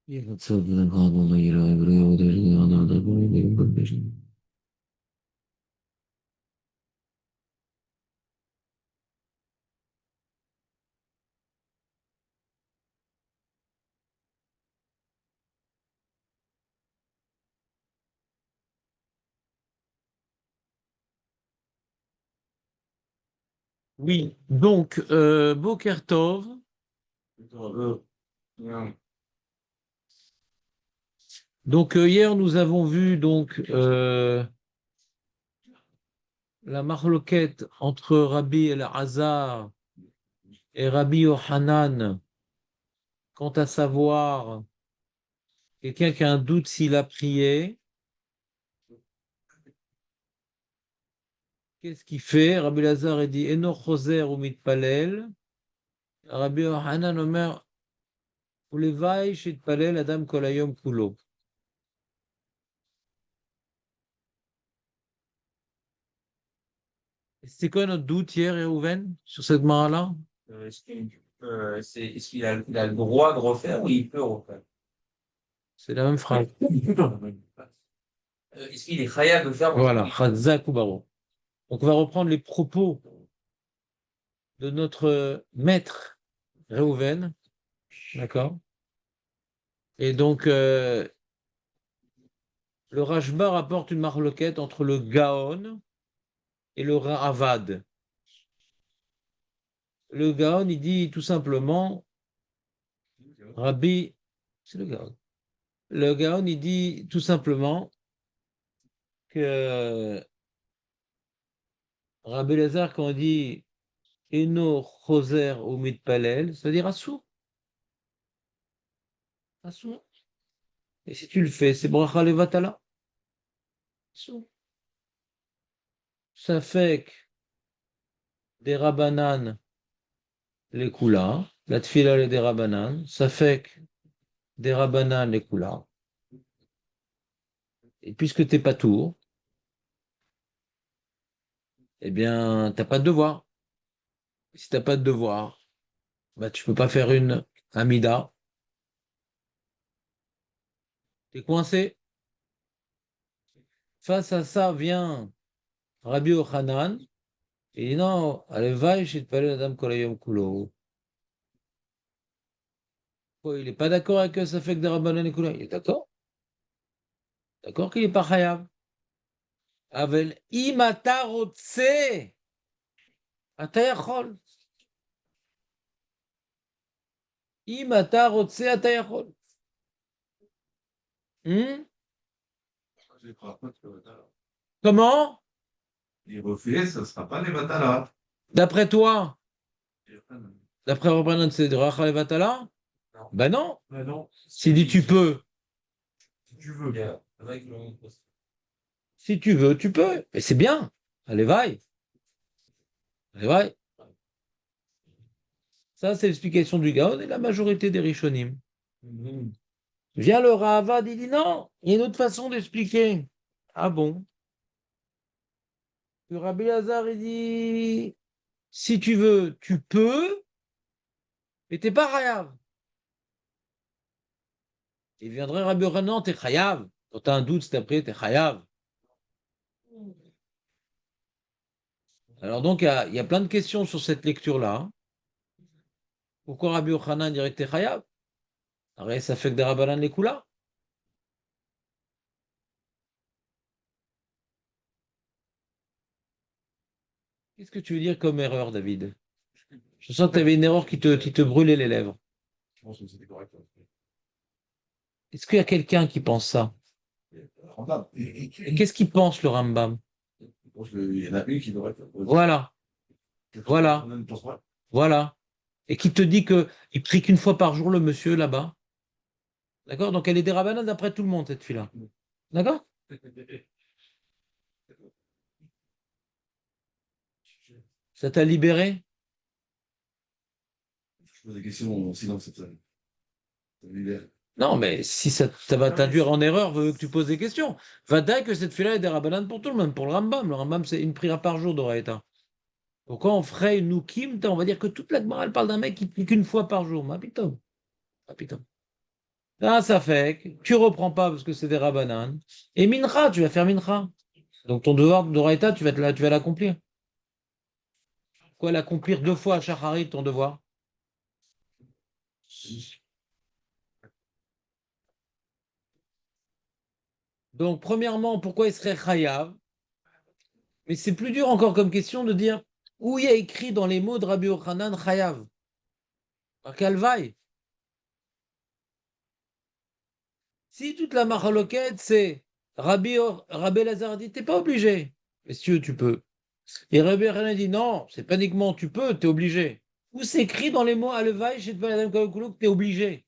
Oui, donc, Boker Tov. Donc, hier, nous avons vu donc, la marloquette entre Rabbi El-Hazar et Rabbi Yohanan, quant à savoir, quelqu'un qui a un doute s'il a prié, qu'est-ce qu'il fait? Rabbi El-Hazar a dit Eno choser ou mitpalel. Rabbi Yohanan omer ulevai shitpalel adam kolayom kulo. C'était quoi notre doute hier, Réhouven, sur cette mara-là? Est-ce qu'il a le droit de refaire ou il peut refaire? C'est la même phrase. Est-ce qu'il est khayab de faire? Voilà, Chazak ou Baro. Donc, on va reprendre les propos de notre maître Réhouven, d'accord? Et donc, le Rashba rapporte une marloquette entre le Gaon et le Ravad. Le Gaon, il dit tout simplement, Rabbi, c'est le Gaon. Le Gaon, il dit tout simplement que Rabbi Lazare, quand on dit Eno Choser ou Mitpalel, ça veut dire Assou. Assou. Et si tu le fais, c'est Bracha Levatala. Assou. Ça fait que des Rabbanan les Kula, la Tfila les des Rabbanan, ça fait que des Rabbanan les Kula. Et puisque tu n'es pas tour, eh bien, tu n'as pas de devoir. Si tu n'as pas de devoir, bah, tu ne peux pas faire une Amida. Tu es coincé. Face à ça vient Rabbi Ochanan. Il dit non, allez, va, je te parler Adam Kolayom Kulo. Quoi, il n'est pas d'accord avec ça fait que des Rabbanan et Kula. Il est d'accord. D'accord qu'il n'est pas Chayav. Avel imata rotse, ata yachol. Imata rotse, ata yachol. Comment? Il refait, ce ne sera pas les Vatala. D'après toi, d'après Rabbanan, c'est de Rachel Vatala? Non. Ben non. Ben non. S'il dit tu peux, Si tu veux. si tu veux, tu peux. Et c'est bien. Allez, vaille. Allez, vaille. Ça, c'est l'explication du Gaon et la majorité des Rishonim. Vient le Ravad, il dit non, il y a une autre façon d'expliquer. Ah bon? Le Rabbi Hazar, il dit si tu veux, tu peux, mais t'es pas Chayav. Il viendrait Rabbi Yochanan, t'es Chayav. Quand tu as un doute, c'est après, t'es Chayav. Alors donc, il y a plein de questions sur cette lecture-là. Pourquoi Rabbi Yochanan dirait que t'es Chayav? Alors, ça fait que des Rabbanan les Kula. Qu'est-ce que tu veux dire comme erreur, David? Je sens que tu avais une erreur qui te brûlait les lèvres. Je pense que c'était correct. Est-ce qu'il y a quelqu'un qui pense ça? Rambam. Et qu'est-ce qu'il pense, le Rambam? Je pense qu'il y en a une qui devrait être. Voilà, voilà, voilà. Et qui te dit qu'il prie qu'une fois par jour, le monsieur, là-bas. D'accord? Donc, elle est des Rabbanan d'après tout le monde, cette fille-là. D'accord? Ça t'a libéré? Je pose des questions en silence, ça me libère. Non, mais si ça va t'induire en erreur, veut que tu poses des questions. Va dire que cette fille-là est des Rabbanan pour tout le monde, pour le Rambam. Le Rambam, c'est une prière par jour d'Oraïta. Pourquoi on ferait une Nukim? On va dire que toute la Gemara, elle parle d'un mec qui prie qu'une fois par jour. Ma pitom. Ma pitom. Ah, ça fait, tu reprends pas parce que c'est des rabbanan. Et mincha, tu vas faire mincha. Donc ton devoir d'oraita, tu vas l'accomplir. Quoi, l'accomplir 2 fois à Shacharit, ton devoir? Donc, premièrement, pourquoi il serait chayav? Mais c'est plus dur encore comme question de dire où il y a écrit dans les mots de Rabbi Yochanan chayav. À quelle vaille? Si toute la marloquette, c'est Rabbi Lazar dit, t'es pas obligé. Mais si tu veux, tu peux. Et Rabbi Yochanan dit, non, c'est pas uniquement tu peux, t'es obligé. Où c'est écrit dans les mots Alevaï, chez Adam Kalokulou, que t'es obligé?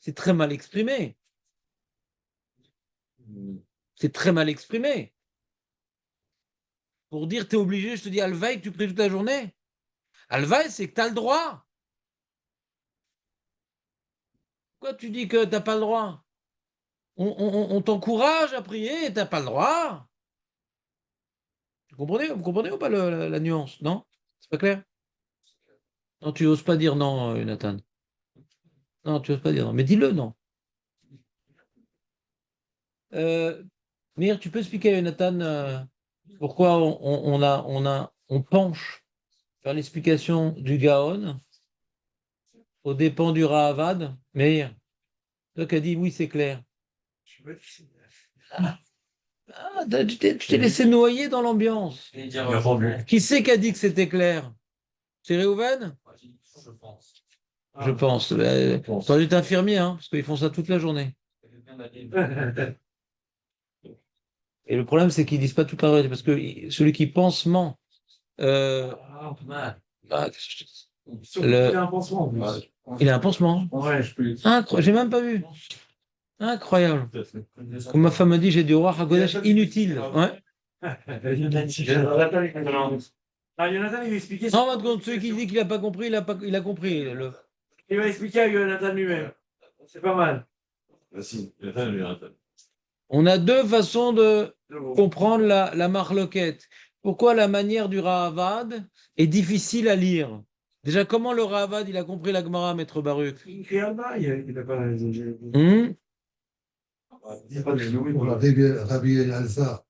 C'est très mal exprimé. C'est très mal exprimé. Pour dire t'es obligé, je te dis Alvaï, que tu pries toute la journée. Alvaï, c'est que t'as le droit. Pourquoi tu dis que t'as pas le droit? On t'encourage à prier et t'as pas le droit. Vous comprenez ou pas la nuance? Non? C'est pas clair? Non, tu oses pas dire non, Nathan. Non, tu oses pas dire non. Mais dis-le, non. Euh, Mir, tu peux expliquer à Nathan pourquoi on penche vers l'explication du Gaon aux dépens du Rahavad? Meir, toi qui as dit oui, c'est clair. Ah, tu t'es laissé noyer dans l'ambiance. Je vais dire, Qui c'est qui a dit que c'était clair? C'est Réhouven? je pense. Je pense. Toi, tu es infirmier, hein, parce qu'ils font ça toute la journée. Et le problème, c'est qu'ils disent pas toute la vérité, parce que celui qui pense ment. Ah, qu'est-ce que je te dis? Il a un pansement, en plus. Il a un pansement. Ouais, je peux. J'ai même pas vu. Incroyable. Comme ma femme me dit, j'ai du roi Hagodash inutile. Ouais. Ah, Jonathan, il va expliquer. En fin de compte, celui qui dit qu'il n'a pas compris, il a compris. Il va expliquer à Jonathan lui-même. C'est pas mal. Merci. On a 2 façons de comprendre la marloquette. Pourquoi la manière du Rahavad est difficile à lire? Déjà, comment le Rahavad, il a compris la Gemara, Maître Baruch? Il a pas. Hmm. Il n'y a pas de Pour Rabbi Elazar,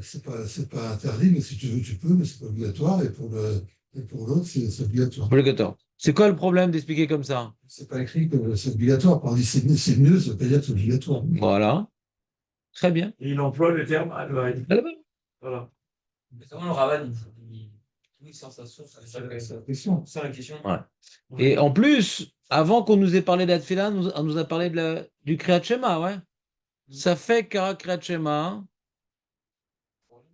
c'est pas interdit, mais si tu veux, tu peux, mais c'est pas obligatoire. Et pour l'autre, c'est obligatoire. Obligatoire. C'est quoi le problème d'expliquer comme ça? C'est pas écrit que c'est obligatoire. Quand on dit c'est mieux, ça veut pas dire que c'est obligatoire. Voilà. Très bien. Et il emploie le terme Alvaï. Voilà. Mais comment le Ravan, oui, sans sa source, c'est ça C'est la question. la question. Ouais. Et en plus, avant qu'on nous ait parlé d'Atfila, on nous a parlé du Kriyat Shema, ouais. Ça fait qu'à Kriyat Shema,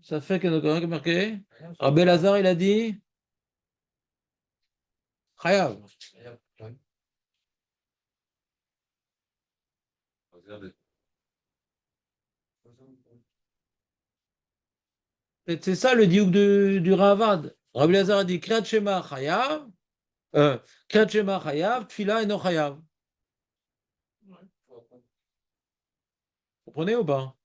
ça fait que notre marqué, Rabbi Lazar, il a dit Chayav. C'est ça le diouk du Ravad. Rabbi Lazar a dit Kriyat Shema Chayav, Kriyat Shema Chayav, Tfila et no Chayav. Vous comprenez ou pas?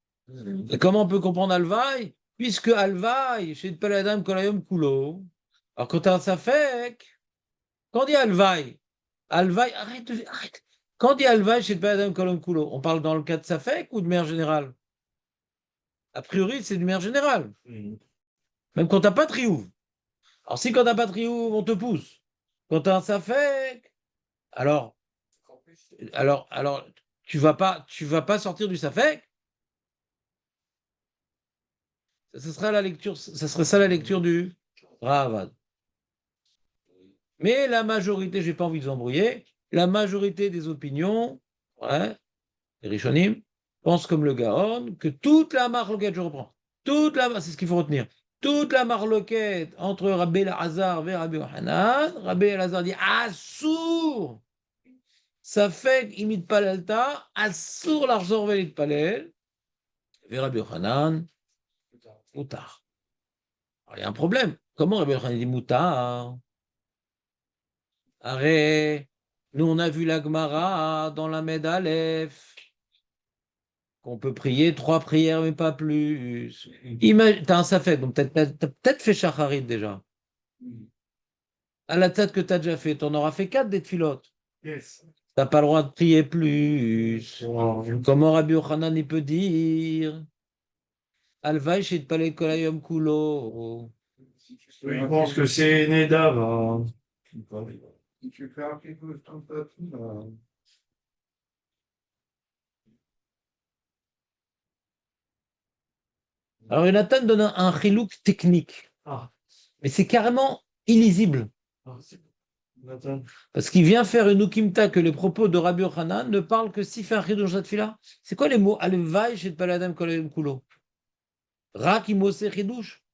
Et comment on peut comprendre Alvaï? Puisque Alvaï, chez Paladam Kolayom Kulo, alors quand tu as un Safek, quand on dit Alvaï, arrête. Quand on dit Alvaï chez Paladam Kolayom Kulo, on parle dans le cas de Safek ou de manière générale? A priori, c'est de manière générale. Même quand tu n'as pas de Riouf. Alors si quand tu n'as pas de Riouf, on te pousse. Quand tu as un Safek, alors, alors tu vas pas sortir du Safek. Ce sera la lecture, ça serait ça la lecture du Ravad. Mais la majorité, j'ai pas envie de vous embrouiller, la majorité des opinions, ouais, les Rishonim, pensent comme le Gaon, que toute la marloquette, je reprends, c'est ce qu'il faut retenir, toute la marloquette entre Rabbi Elazar et Rabbi Yohanan, Rabbi Elazar dit Assour, ça fait imite palalta, Assour l'arzor velit palel, et Rabbi Yohanan, Moutar. Alors, il y a un problème. Comment Rabbi Yohanan dit Moutar? Arrête, nous on a vu la Gemara dans la Med Aleph, qu'on peut prier 3 prières, mais pas plus. T'as un Safed, donc t'as peut-être fait Shacharit déjà. À la tête que t'as déjà fait, t'en auras fait 4 des tfilotes. Yes. T'as pas le droit de prier plus. Comment Rabbi Yochanan il peut dire Alvaï shit palel kol hayom kulo. Je pense que c'est Nedav. Hein. Si tu fais un petit peu comme ça, Alors Jonathan donne un chilouk technique, Ah, mais c'est carrément illisible. Nathan. Parce qu'il vient faire une ukimta que les propos de Rabbi Yochanan ne parlent que s'il fait un chidouche tefila. C'est quoi les mots Alvaï shit palel adam kol hayom kulo. Rak imose chidouche.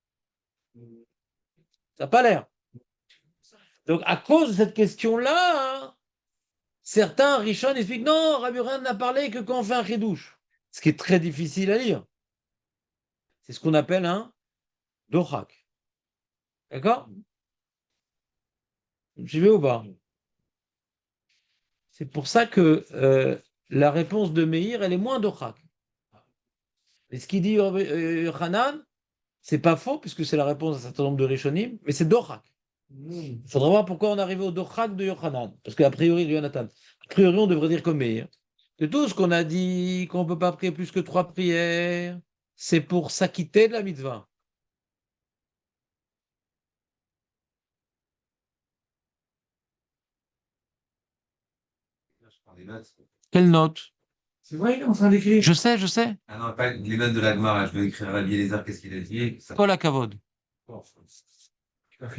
Ça n'a pas l'air. Donc, à cause de cette question-là, hein, certains Rishon expliquent non, Rabbi Yochanan n'a parlé que quand on fait un chidouche. Ce qui est très difficile à lire. C'est ce qu'on appelle un dohak. D'accord? J'y vais ou pas? C'est pour ça que la réponse de Meir, elle est moins dohak. Et ce qu'il dit Yochanan, c'est pas faux, puisque c'est la réponse d'un certain nombre de Rishonim, mais c'est dohak. Il faudra voir pourquoi on est arrivé au dohak de Yochanan. Parce qu'a priori, Jonathan, a priori, on devrait dire comme Meir. Que tout ce qu'on a dit, qu'on ne peut pas prier plus que 3 prières, c'est pour s'acquitter de la mitzvah. Je prends des notes. Quelle note? C'est vrai, il est en train d'écrire. Je sais, je sais. Ah non, pas les notes de la Gemara. Je vais écrire Rabbi Eliezer, qu'est-ce qu'il a dit. Ça. Kol hakavod.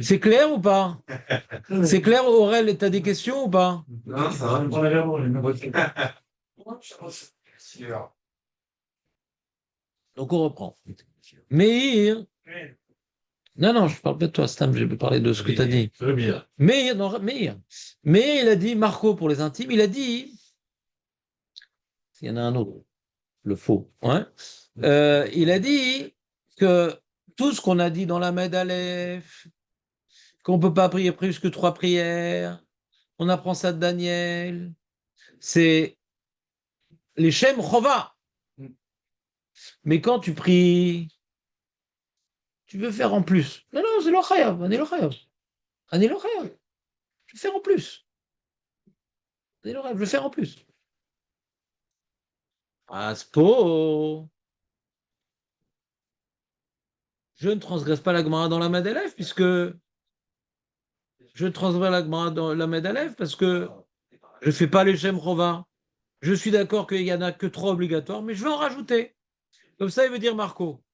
C'est clair ou pas? C'est clair, Aurel, t'as des questions ou pas? Non, ça va. On a l'air bon, les mêmes. Donc on reprend. Meir. Non, non, je parle pas de toi, Stam, je vais parler de ce que tu as dit. Très bien. Meir, non, Meir. Meir, il a dit, Marco pour les intimes, il a dit, il y en a un autre, le faux, ouais. Il a dit que tout ce qu'on a dit dans la Med Aleph, qu'on ne peut pas prier plus que 3 prières, on apprend ça de Daniel, c'est les Shem Chova. Mais quand tu pries, tu veux faire en plus. Non, non, c'est l'Ochayav, on est l'Ochayav. On est l'Ochayav. Je vais faire en plus. On est l'Ochayav, je vais faire en plus. Aspo. Je ne transgresse pas la Gemara dans la Med Aleph, puisque je transgresse la Gemara dans la Med Aleph, parce que je ne fais pas les Shem Chova. Je suis d'accord qu'il n'y en a que 3 obligatoires, mais je vais en rajouter. Comme ça, il veut dire Marco.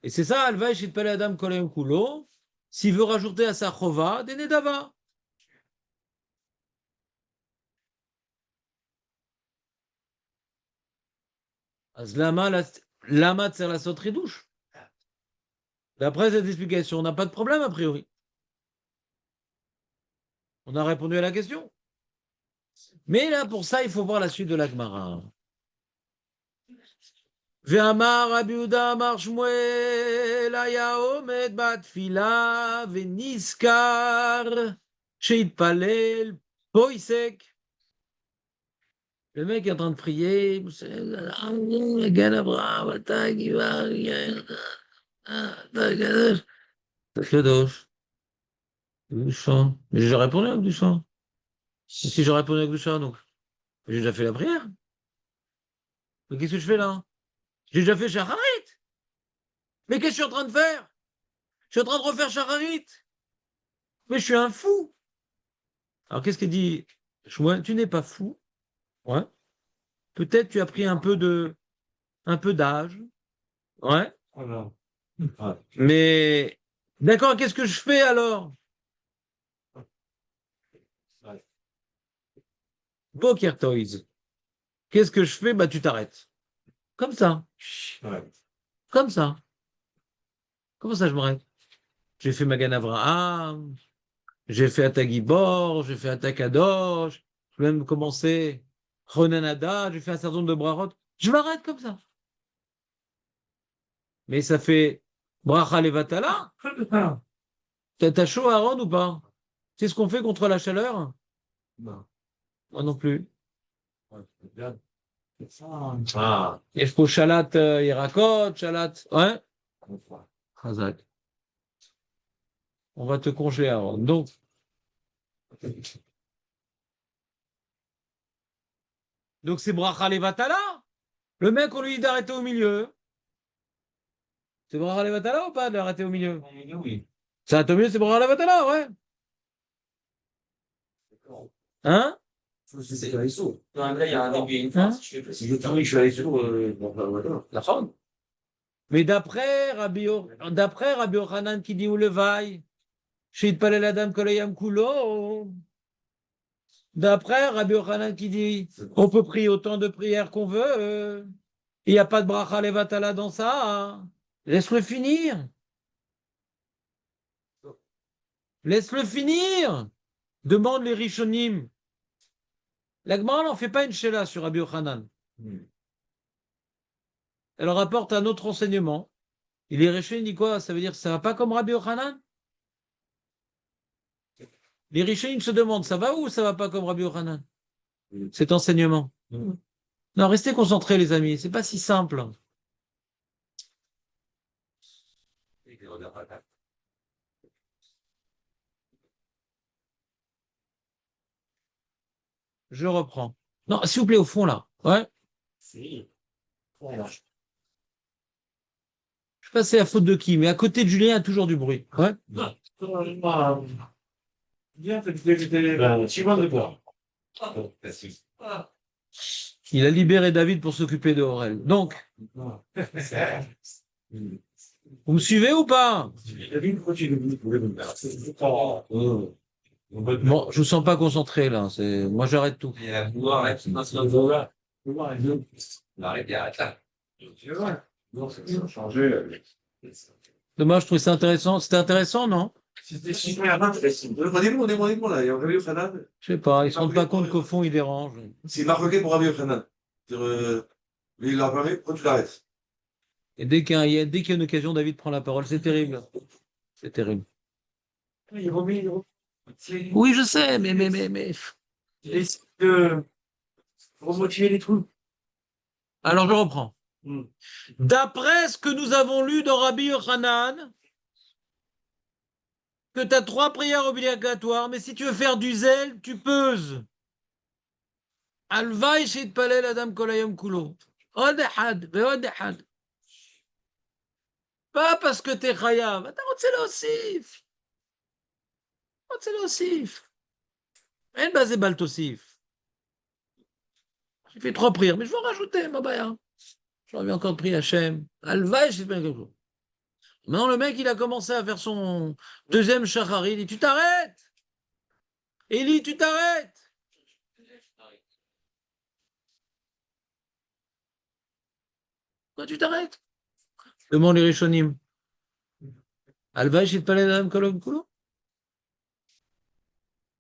Et c'est ça, Alva Shit Pele Adam Kolem Kulo, s'il veut rajouter à sa Chova des Nedava. Az lama tser la sauterie douche. D'après cette explication, on n'a pas de problème a priori. On a répondu à la question. Mais là, pour ça, il faut voir la suite de la Gemara. Ve'amar Rabbi Yehuda amar Shmuel haya omed batfila ve'niskar sheitpalel poisek. Le mec est en train de prier. Kadosh. Gdusha. Mais j'ai déjà répondu à Gdusha. Et si j'ai répondu à Gdusha, donc j'ai déjà fait la prière. Mais qu'est-ce que je fais là? J'ai déjà fait Shacharit. Mais qu'est-ce que je suis en train de faire? Je suis en train de refaire Shacharit. Mais je suis un fou. Alors qu'est-ce qu'il dit Shmuel? Tu n'es pas fou. Ouais. Peut-être tu as pris un peu d'âge. Ouais. Voilà. Mais d'accord, qu'est-ce que je fais alors? Poker Toys. Qu'est-ce que je fais? Bah, tu t'arrêtes. Comme ça. Ouais. Comme ça. Comment ça, je m'arrête? J'ai fait Magan Avraham, j'ai fait Atagibor, j'ai fait Atakadosh, j'ai même commencé Ronanada, j'ai fait un certain nombre de brachot. Je m'arrête comme ça. Mais ça fait Bracha Levatala. T'as chaud, Aaron, ou pas? C'est ce qu'on fait contre la chaleur? Non. Moi non plus. Ouais, c'est bien. Ah. Et je pose Shalat Yerakot, Shalat. Ouais? Chazak. On va te congeler, Aaron. Donc, Donc c'est bracha levatala. Le mec, on lui dit d'arrêter au milieu. C'est bracha levatala ou pas d'arrêter au milieu? Oui. Ça au milieu, c'est bracha levatala, ouais. Hein? C'est la ISO. Non, là, il y a un début et une Hein? fin. Si tu fais plus, si je suis à l'ISO, la fin. Mais d'après Rabbi Yochanan qui dit où le vaille, chez Palel Adam Kolayam Kulo, d'après Rabbi Yochanan qui dit on peut prier autant de prières qu'on veut, il n'y a pas de bracha levatala dans ça, hein. Laisse-le finir. Laisse-le finir. Demande les Rishonim. La Gemara n'en fait pas une shela sur Rabbi Yochanan. Elle rapporte un autre enseignement. Et les Rishonim disent quoi? Ça veut dire que ça va pas comme Rabbi Yochanan? Les Rishonim se demandent ça va ou ça va pas comme Rabbi Yochanan? Cet enseignement. Non, restez concentrés, les amis. C'est pas si simple. Je reprends. Non, s'il vous plaît, au fond, là. Ouais. Si. Je sais pas c'est la faute de qui, mais à côté de Julien, il y a toujours du bruit. Ouais. Bien, tu vas de boire. Il a libéré David pour s'occuper de Aurel. Donc, vous me suivez ou pas? Bon, je vous sens pas concentré, là. Moi, j'arrête tout. Il y a la boire, là, qui passe dans le dos, là. Arrête, arrête là. Non, ça a changé. Dommage, je trouvais ça intéressant. C'était intéressant, non? C'était super intéressant. Demandez-moi, là. Il y a Rabbi Yochanan. Je sais pas, ils se rendent pas compte qu'au fond, il dérange. C'est marqué pour Rabbi Yochanan. Il a parlé, pourquoi tu l'arrêtes? Et dès qu'il y a une occasion, David prend la parole. C'est terrible. C'est terrible. Il remet. Oui, je sais, mais. Essaye de remotiver les trucs. Alors, je reprends. D'après ce que nous avons lu dans Rabbi Yochanan, que tu as 3 prières obligatoires, mais si tu veux faire du zèle, tu pèses. Alvaï shit palel adam kolayom kulo. Od echad, veod echad. Pas parce que t'es chayav. אתה רוצה להוסיף. רוצה להוסיף. אין בזה בל תוסיף. J'ai fait 3 prières, mais je vais en rajouter, ma baya. J'en ai encore prié Hachem. Alvaï shit palel kulo. Maintenant, le mec, il a commencé à faire son deuxième shachari. Il dit, tu t'arrêtes. Élie, tu t'arrêtes. Pourquoi tu t'arrêtes? Demande les Rishonim. Alvaï shit palel adam kolom kulo.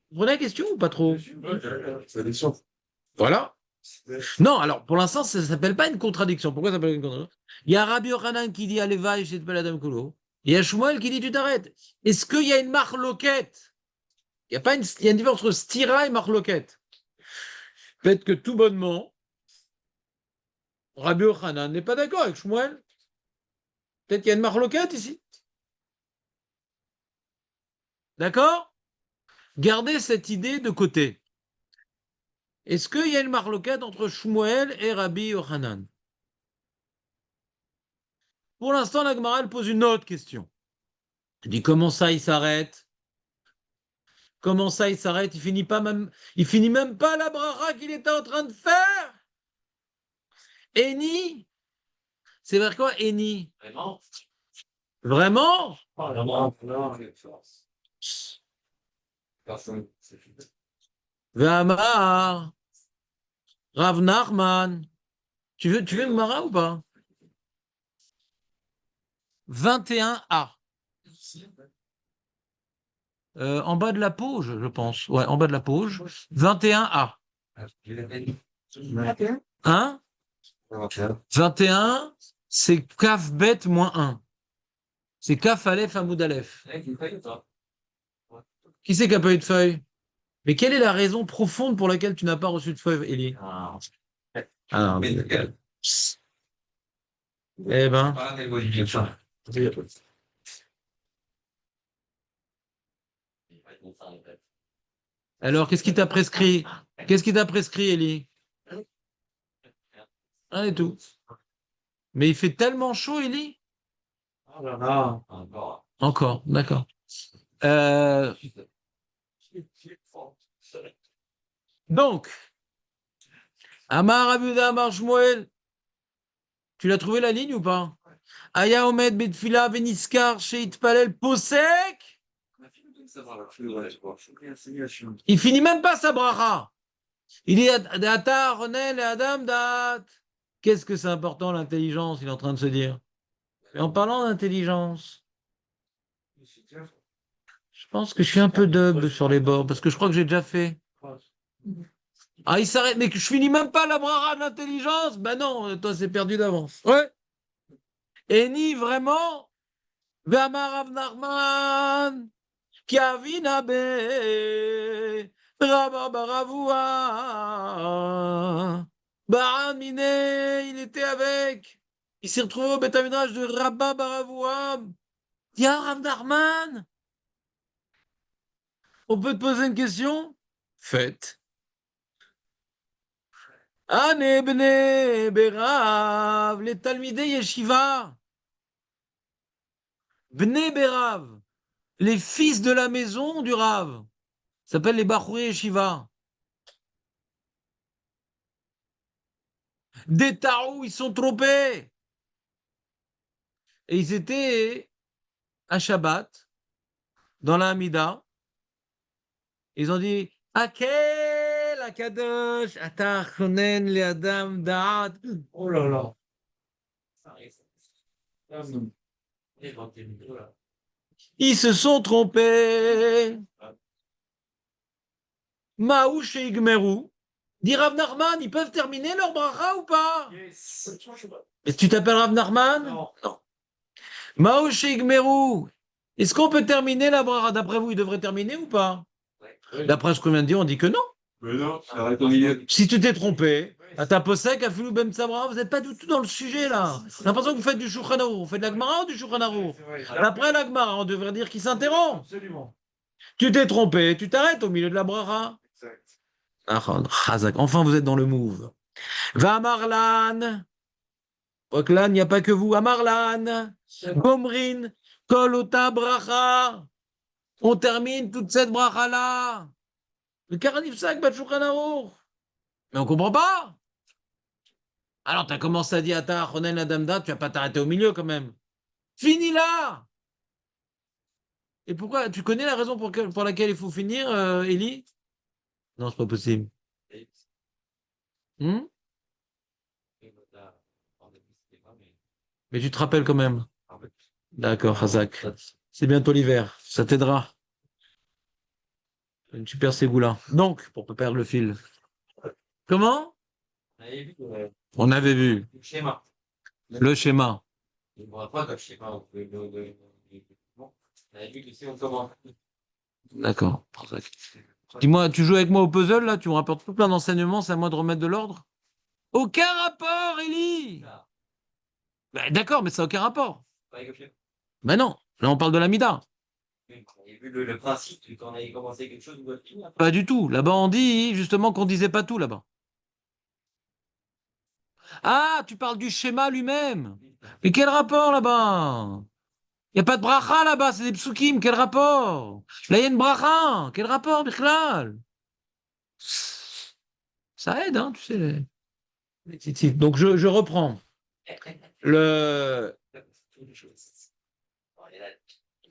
Vous prenez la question ou pas trop? Voilà. Non, alors pour l'instant, ça ne s'appelle pas une contradiction. Pourquoi ça s'appelle une contradiction? Il y a Rabbi Yochanan qui dit Alevaï chez Adam Kulo. Il y a Shmuel qui dit tu t'arrêtes. Est-ce qu'il y a une marloquette? Il y a une différence entre stira et marloquette. Peut-être que tout bonnement, Rabbi Yochanan n'est pas d'accord avec Shmuel. Peut-être qu'il y a une marloquette ici. D'accord? Gardez cette idée de côté. Est-ce qu'il y a une marloquette entre Shmuel et Rabbi Yochanan? Pour l'instant, la Gemara pose une autre question. Elle dit comment ça il s'arrête? Comment ça il s'arrête? Il finit même pas la bracha qu'il était en train de faire. Eni? C'est vers quoi Eni? Vraiment? Vraiment? Non, personne. Ve'amar, Rav Nachman. Tu veux une Gemara ou pas? 21a. En bas de la page, je pense. Ouais, en bas de la page. 21a. Hein? 21, c'est Kaf Bet moins 1. C'est Kaf Aleph Hamoud Aleph. Qui c'est qui n'a pas eu de feuille? Mais quelle est la raison profonde pour laquelle tu n'as pas reçu de feuille, Elie? Ah, eh ben. Alors, qu'est-ce qui t'a prescrit? Qu'est-ce qui t'a prescrit, Elie? Rien du tout. Mais il fait tellement chaud, Élie. Oh là là. Encore. Encore, d'accord. Donc, Amar Abuda Amar Shmuel, tu l'as trouvé la ligne ou pas? Aya Omed Betfila Veniskar Sheit Palel Posek. Il finit même pas sa bracha. Il est Data, Ronel et Adam Dat. Qu'est-ce que c'est important l'intelligence, il est en train de se dire. Et en parlant d'intelligence, je pense que je suis un peu dub sur les bords, parce que je crois que j'ai déjà fait. Ah, il s'arrête, mais que je finis même pas la bracha de l'intelligence? Ben non, toi c'est perdu d'avance. Ouais. Et ni vraiment, V'amar Rav Nachman, Kiavina be, Rabba Baravua, Baramine, il était avec. Il s'est retrouvé au Beth Midrash de Rabba Baravua. Tiens, Rav Nachman, on peut te poser une question? Faites. Ane bne Berav, les Talmidei Yeshiva. Bne Berav, les fils de la maison du Rav, s'appellent les Bachoué Yeshiva. Des Tarou, ils sont trompés. Et ils étaient à Shabbat, dans la Hamida. Ils ont dit Akel, Akadosh, Atar Chonen, le Adam, Da'at. Oh là là. Ils se sont trompés. Maouch et Igmeru. Dit Rav Nachman, ils peuvent terminer leur bracha ou pas? Yes. Est-ce que tu t'appelles Rav Nachman? Non. Maouch et Igmeru. Est-ce qu'on peut terminer la bracha? D'après vous, ils devraient terminer ou pas? D'après ce qu'on vient de dire, on dit que non. Mais non, ça arrête au milieu. Si tu t'es trompé, à ta posek, à Filou Ben Sabra, vous n'êtes pas du tout dans le sujet là. J'ai l'impression que vous faites du Shulchan Aruch. Vous faites de la Gemara ou du Shulchan Aruch? Après la Gemara, on devrait dire qu'il s'interrompt. Absolument. Tu t'es trompé, tu t'arrêtes au milieu de la bracha. Exact. Ah, Chazak. Enfin, vous êtes dans le move. Va Marlan. Là, il n'y a pas que vous. Amarlan. Gomrin. Kolota bracha. On termine toute cette bracha là. Le Karanifsak, Batshulchan Aruch. Mais on comprend pas. Alors, tu as commencé à dire Ata, Ronen, Adamda, tu vas pas t'arrêter au milieu quand même. Finis là. Et pourquoi? Tu connais la raison pour laquelle il faut finir, Élie? Non, c'est pas possible. Hmm. Mais tu te rappelles quand même. D'accord, Hazak. C'est bientôt l'hiver. Ça t'aidera. Tu perds ces goûts-là. Donc, pour pas perdre le fil. Comment? On avait vu Le schéma. le schéma. Je ne vois pas le schéma. On avait vu qu'ici, on commence. D'accord. Hazak. Dis-moi, tu joues avec moi au puzzle là? Tu me rapportes tout plein d'enseignements, c'est à moi de remettre de l'ordre? Aucun rapport, Élie! Ben, d'accord, mais ça n'a aucun rapport. Pas avec le schéma. Ben non, là on parle de l'amida. On avait vu le principe quand on avait commencé quelque chose, on doit finir. Pas du tout. Là-bas on dit justement qu'on disait pas tout là-bas. Ah, tu parles du schéma lui-même. Mais quel rapport là-bas? Il n'y a pas de bracha là-bas, c'est des psukim, quel rapport? Là il y a une bracha, quel rapport, Bichlal? Ça aide, hein, tu sais. Les tzitzit. Donc je reprends.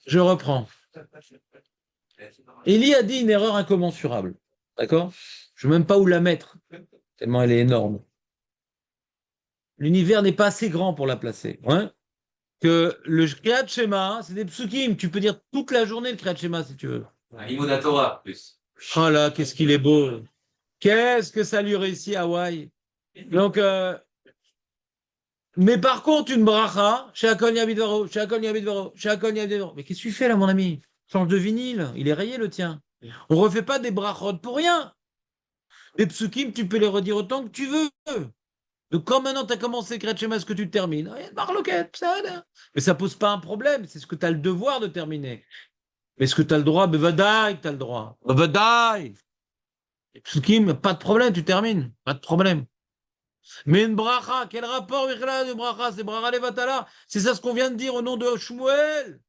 Je reprends. Élie a dit une erreur incommensurable. D'accord? Je ne sais même pas où la mettre, tellement elle est énorme. L'univers n'est pas assez grand pour la placer. Hein? Que le Kriyat Shema, c'est des psukim. Tu peux dire toute la journée le Kriyat Shema si tu veux. Un Imoda Torah, plus. Oh là, qu'est-ce qu'il est beau. Qu'est-ce que ça lui réussit à Hawaï. Donc, mais par contre, une bracha, chez Akon Yabidvaro, chez Akon Yabidvaro, chez Akon Yabidvaro. Mais qu'est-ce que tu fais là, mon ami? Change de vinyle, il est rayé le tien. On refait pas des brachot pour rien. Les psukim, tu peux les redire autant que tu veux. Donc, quand maintenant tu as commencé Kriyat Shema, est-ce que tu termines? Il y a une marloquette, ça aide. Mais ça pose pas un problème, c'est ce que tu as le devoir de terminer. Mais est-ce que tu as le droit? Bevadaï, tu as le droit. Bevadaï. Les psukim, pas de problème, tu termines. Pas de problème. Mais une bracha, quel rapport avec une bracha? C'est bracha levatala. C'est ça ce qu'on vient de dire au nom de Shmuel.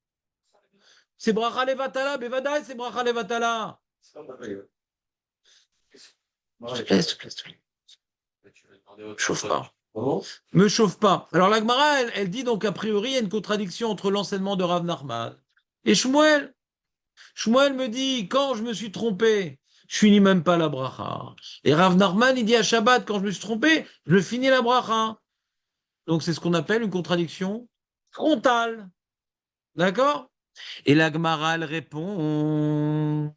C'est bracha levatala, bevadaï, c'est bracha levatala. S'il te plaît, s'il te plaît, s'il te plaît. Chauffe pas. Me chauffe pas. Alors la Gemara, elle dit donc a priori, il y a une contradiction entre l'enseignement de Rav Nachman et Shmuel. Shmuel me dit, quand je me suis trompé, je finis même pas la bracha. Et Rav Nachman, il dit à Shabbat, quand je me suis trompé, je finis la bracha. Donc c'est ce qu'on appelle une contradiction frontale. D'accord? Et la Gemara, elle répond,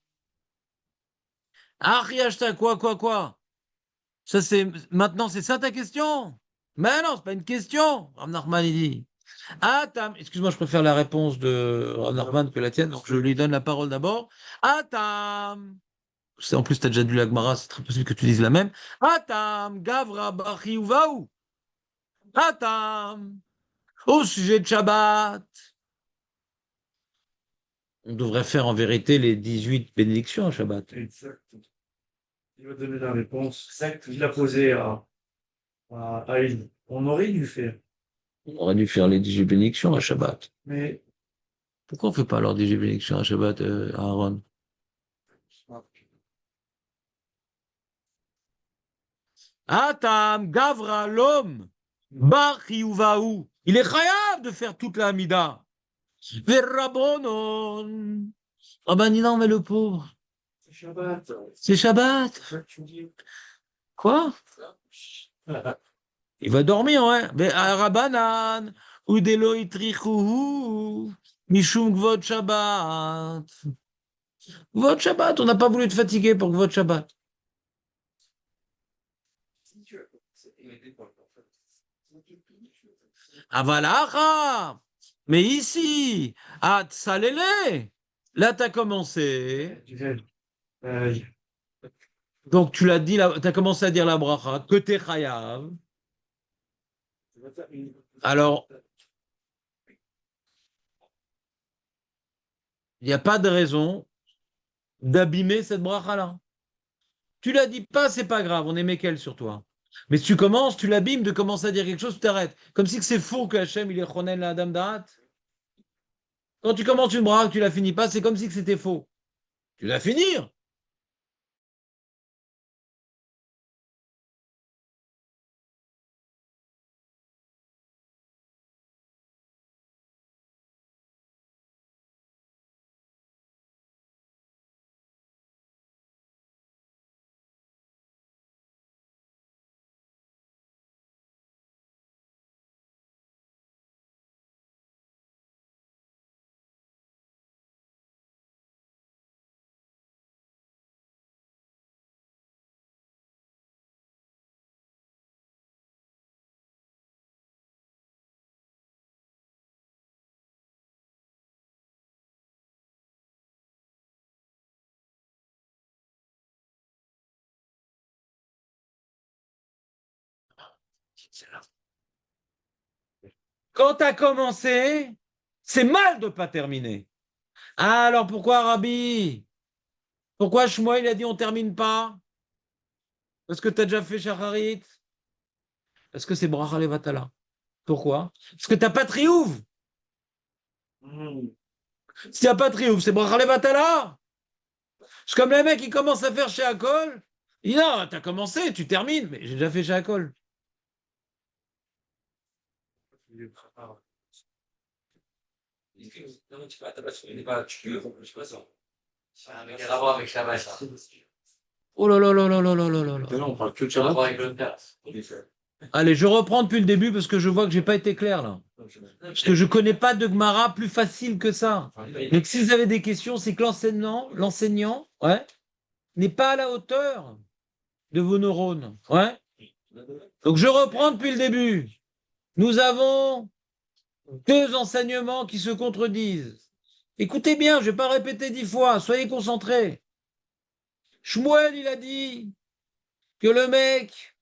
ah, Riachta, quoi? Ça, c'est, maintenant, c'est ça ta question? Mais non, c'est pas une question. Rav Nachman, il dit. Atam, excuse-moi, je préfère la réponse de Rav Nachman que la tienne, donc je lui donne la parole d'abord. Atam. En plus, tu as déjà lu la Gemara, c'est très possible que tu dises la même. Atam, Gavra, Bachi ou Vaou. Atam, au sujet de Shabbat. On devrait faire en vérité les 18 bénédictions à Shabbat. Exact. Il va donner la réponse. Exact. Il a posé à Yves. On aurait dû faire. On aurait dû faire les 18 bénédictions à Shabbat. Mais Pourquoi on ne fait pas alors 18 bénédictions à Shabbat, Aaron? Atam, Gavra, l'homme, Bachi ou Vaou. Il est chayav de faire toute la Hamida. Verrabonon. Ah ben dis non, mais le pauvre. c'est Shabbat. C'est Shabbat. Quoi? Il va dormir, ouais. Mais Rabanan, ou Delo Itrichou, Mishum Gvod Shabbat. Gvod Shabbat, on n'a pas voulu te fatiguer pour Gvod Shabbat. Avalacha. Mais ici, à Tsalele, là, tu as commencé. Donc, tu l'as dit, tu as commencé à dire la bracha, que t'es chayav. Alors, il n'y a pas de raison d'abîmer cette bracha-là. Tu la dis pas, c'est pas grave, on est méquel sur toi. Mais si tu commences, tu l'abîmes de commencer à dire quelque chose, tu t'arrêtes. Comme si c'est faux que Hachem, il est chonen la Adam Da'at. Quand tu commences une bracha, tu la finis pas, c'est comme si c'était faux. Tu vas finir. Quand tu as commencé, c'est mal de ne pas terminer. Ah, alors pourquoi Rabbi? Pourquoi Shmuel il a dit on ne termine pas? Parce que tu as déjà fait Shacharit? Parce que c'est Bracha Levatala. Pourquoi? Parce que tu n'as pas Triouf. S'il n'y a pas Triouf, c'est Bracha Levatala. C'est comme les mecs qui commencent à faire chez Akol. Il dit non, tu as commencé, tu termines. Mais j'ai déjà fait chez Akol. Non, tu n'es pas, tu peux, je sais pas ça. Ça n'a rien à voir avec Shabbat, ça. Oh là là là là là là là là là. Non, on parle que de Ça a à voir Shabbat. avec le cas. Allez, je reprends depuis le début parce que je vois que j'ai pas été clair là. Parce que je connais pas de Gemara plus facile que ça. Donc si vous avez des questions, c'est que l'enseignant, ouais, n'est pas à la hauteur de vos neurones. Ouais. Donc je reprends depuis le début. Nous avons deux enseignements qui se contredisent. Écoutez bien, je ne vais pas répéter 10 fois, soyez concentrés. Shmuel, il a dit que le mec,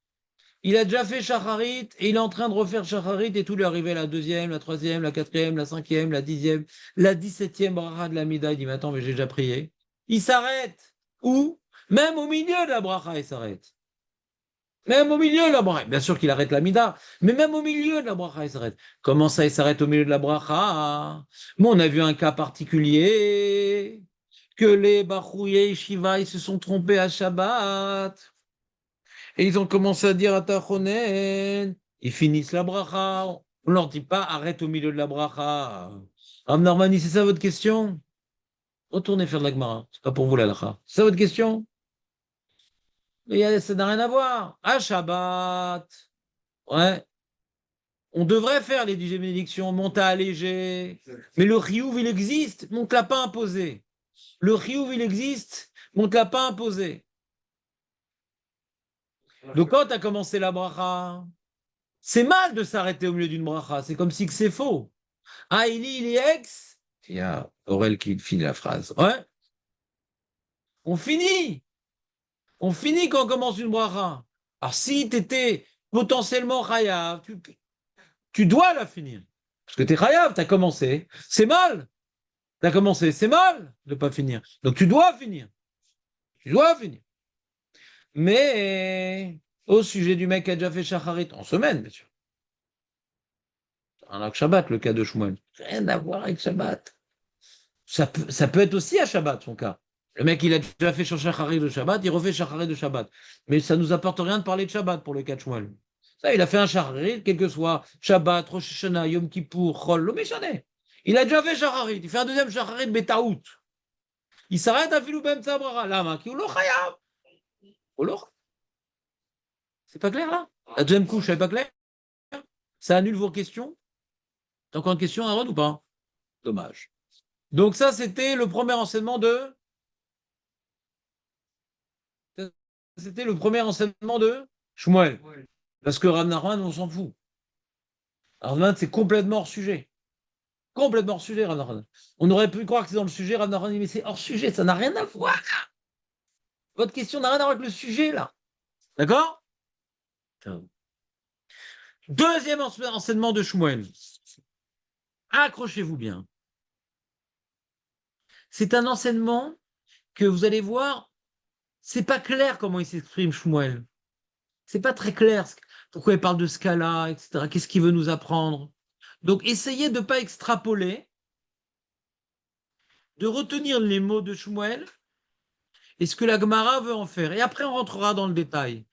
il a déjà fait Shacharit et il est en train de refaire Shacharit et tout lui est arrivé la deuxième, la troisième, la quatrième, la cinquième, la dixième, la 17e bracha de la Mida. Il dit, mais attends, mais j'ai déjà prié. Il s'arrête. Où? Même au milieu de la bracha, il s'arrête. Même au milieu de la bracha. Bien sûr qu'il arrête la mida, mais même au milieu de la bracha, il s'arrête. Comment ça, il s'arrête au milieu de la bracha? Bon, on a vu un cas particulier, que les Bachouye Shiva, ils se sont trompés à Shabbat, et ils ont commencé à dire à Tachonen, ils finissent la bracha. On leur dit pas, arrête au milieu de la bracha. Rav Normani, c'est ça votre question? Retournez faire de la Gemara. C'est pas pour vous la halakha. C'est ça votre question? Mais ça n'a rien à voir. À Shabbat. Ouais. On devrait faire les 10 bénédictions, monter allégé. Mais le chiyuv, il existe, mais on ne te l'a pas imposé. Le chiyuv, il existe, mais on ne te l'a pas imposé. Donc quand tu as commencé la bracha, c'est mal de s'arrêter au milieu d'une bracha. C'est comme si que c'est faux. Ah, il est ex. Il y a Aurel qui finit la phrase. Ouais. On finit. On finit quand on commence une bracha. Alors si tu étais potentiellement chayav, tu dois la finir. Parce que tu es chayav, tu as commencé. C'est mal. Tu as commencé, c'est mal de ne pas finir. Donc tu dois finir. Tu dois finir. Mais au sujet du mec qui a déjà fait Shacharit, en semaine, bien sûr. Un Shabbat, le cas de Shmuel. Rien à voir avec Shabbat. Ça peut être aussi à Shabbat, son cas. Le mec, il a déjà fait Shacharit de Shabbat, il refait Shacharit de Shabbat. Mais ça nous apporte rien de parler de Shabbat pour le cas de Shmuel. Ça, il a fait un Shacharit, quel que soit Shabbat, Rosh Hashanah, Yom Kippour, Chol, le méchané. Il a déjà fait Shacharit. Il fait un deuxième Shacharit Betaout. Il s'arrête à Filou Ben Sabrara. Lama, qui ou lo chayab. Ou lo. C'est pas clair là? La deuxième couche, c'est pas clair? Ça annule vos questions? T'as encore une question, Aaron, ou pas? Dommage. Donc ça, c'était le premier enseignement de... C'était le premier enseignement de Shmuel. Parce que Rav Nachman, on s'en fout. Rav Nachman, c'est complètement hors sujet. Complètement hors sujet, Rav Nachman. On aurait pu croire que c'est dans le sujet, Rav Nachman dit, mais c'est hors sujet, ça n'a rien à voir. Votre question n'a rien à voir avec le sujet, là. D'accord? Deuxième enseignement de Shmuel. Accrochez-vous bien. C'est un enseignement que vous allez voir, c'est pas clair comment il s'exprime Shmuel. C'est pas très clair pourquoi il parle de Scala, etc. Qu'est-ce qu'il veut nous apprendre? Donc essayez de ne pas extrapoler, de retenir les mots de Shmuel et ce que la Gemara veut en faire. Et après, on rentrera dans le détail.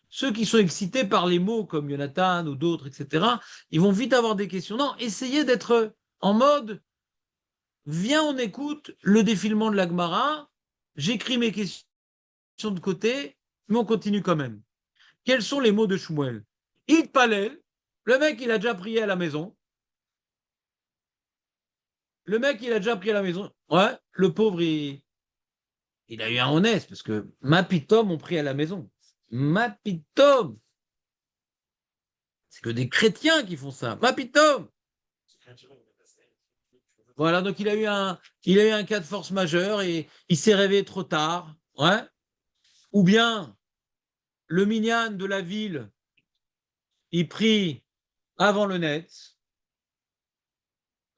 Ceux qui sont excités par les mots comme Jonathan ou d'autres, etc., ils vont vite avoir des questions. Non, essayez d'être en mode, viens, on écoute le défilement de la Gemara, j'écris mes questions de côté, mais on continue quand même. Quels sont les mots de Shmuel? Id Palel, le mec, il a déjà prié à la maison. Le mec, il a déjà prié à la maison. Ouais, le pauvre, il a eu un honnête, parce que Mapitom ont pris à la maison. Mapitom! C'est que des chrétiens qui font ça. Mapitom! Voilà, donc il a eu un cas de force majeure et il s'est réveillé trop tard. Ouais. Ou bien, le minyan de la ville, il prie avant le net.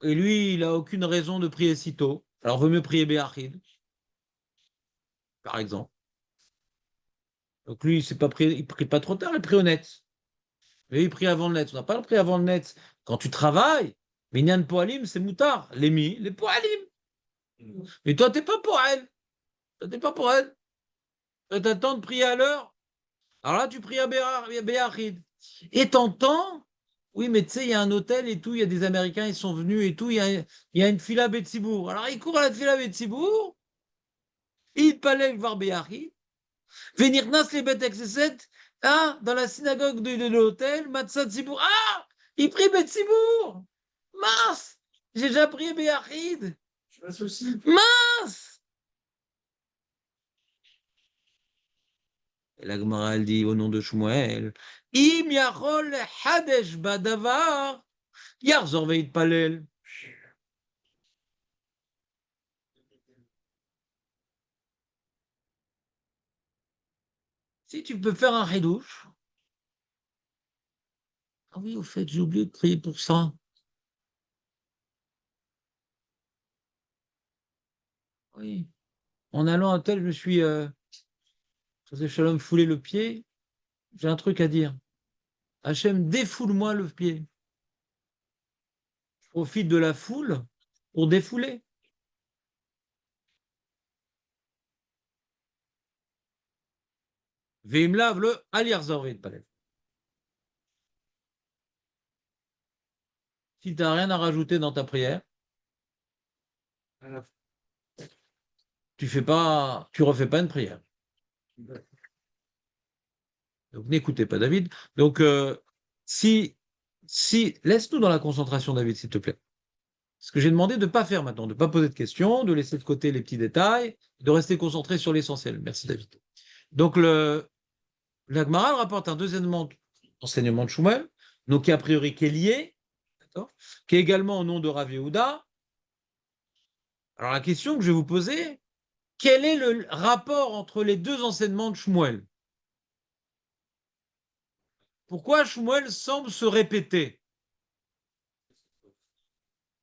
Et lui, il n'a aucune raison de prier si tôt. Alors, vaut mieux prier Béachid, par exemple. Donc lui, il prie pas trop tard, il prie au net. Mais il prie avant le net. On n'a pas le prix avant le net. Quand tu travailles, Minyan Poalim, c'est moutard. Les Poalim. Mais toi, t'es pas pour elle. Toi, t'es pas pour elle. Tu t'attends de prier à l'heure. Alors là, tu pries à Béachid. Et t'entends, oui, mais tu sais, il y a un hôtel et tout, il y a des Américains, ils sont venus et tout, il y a une fila Betsibourg. Alors il court à la fila Betsibourg, il palais voir Béachid, venir nas les bêtes exécètes, hein, dans la synagogue de l'hôtel, Matzah Tzibour. Ah, il prie Betsibourg. Mince, j'ai déjà prié Béachid. Je m'associe. Mince! Et la Gemara, elle dit au nom de Shmuel, Im yachol hadesh badavar, yarzor veit palel. Si tu peux faire un redouche. Ah oui, au fait, j'ai oublié de prier pour ça. Oui. En allant à tel, je me suis, Shalom, foulé le pied. j'ai un truc à dire. Hachem, défoule-moi le pied. Je profite de la foule pour défouler. Veimlav le aliarzorvit palais. Si tu n'as rien à rajouter dans ta prière, tu refais pas une prière. Donc n'écoutez pas David. Donc laisse-nous dans la concentration, David, s'il te plaît. Ce que j'ai demandé de ne pas faire maintenant, de ne pas poser de questions, de laisser de côté les petits détails, de rester concentré sur l'essentiel. Merci David. Donc la Gemara rapporte un deuxième enseignement de Shmuel, donc qui a priori qui est lié, qui est également au nom de Rav Yehuda. Alors la question que je vais vous poser, quel est le rapport entre les deux enseignements de Shmuel? Pourquoi Shmuel semble se répéter?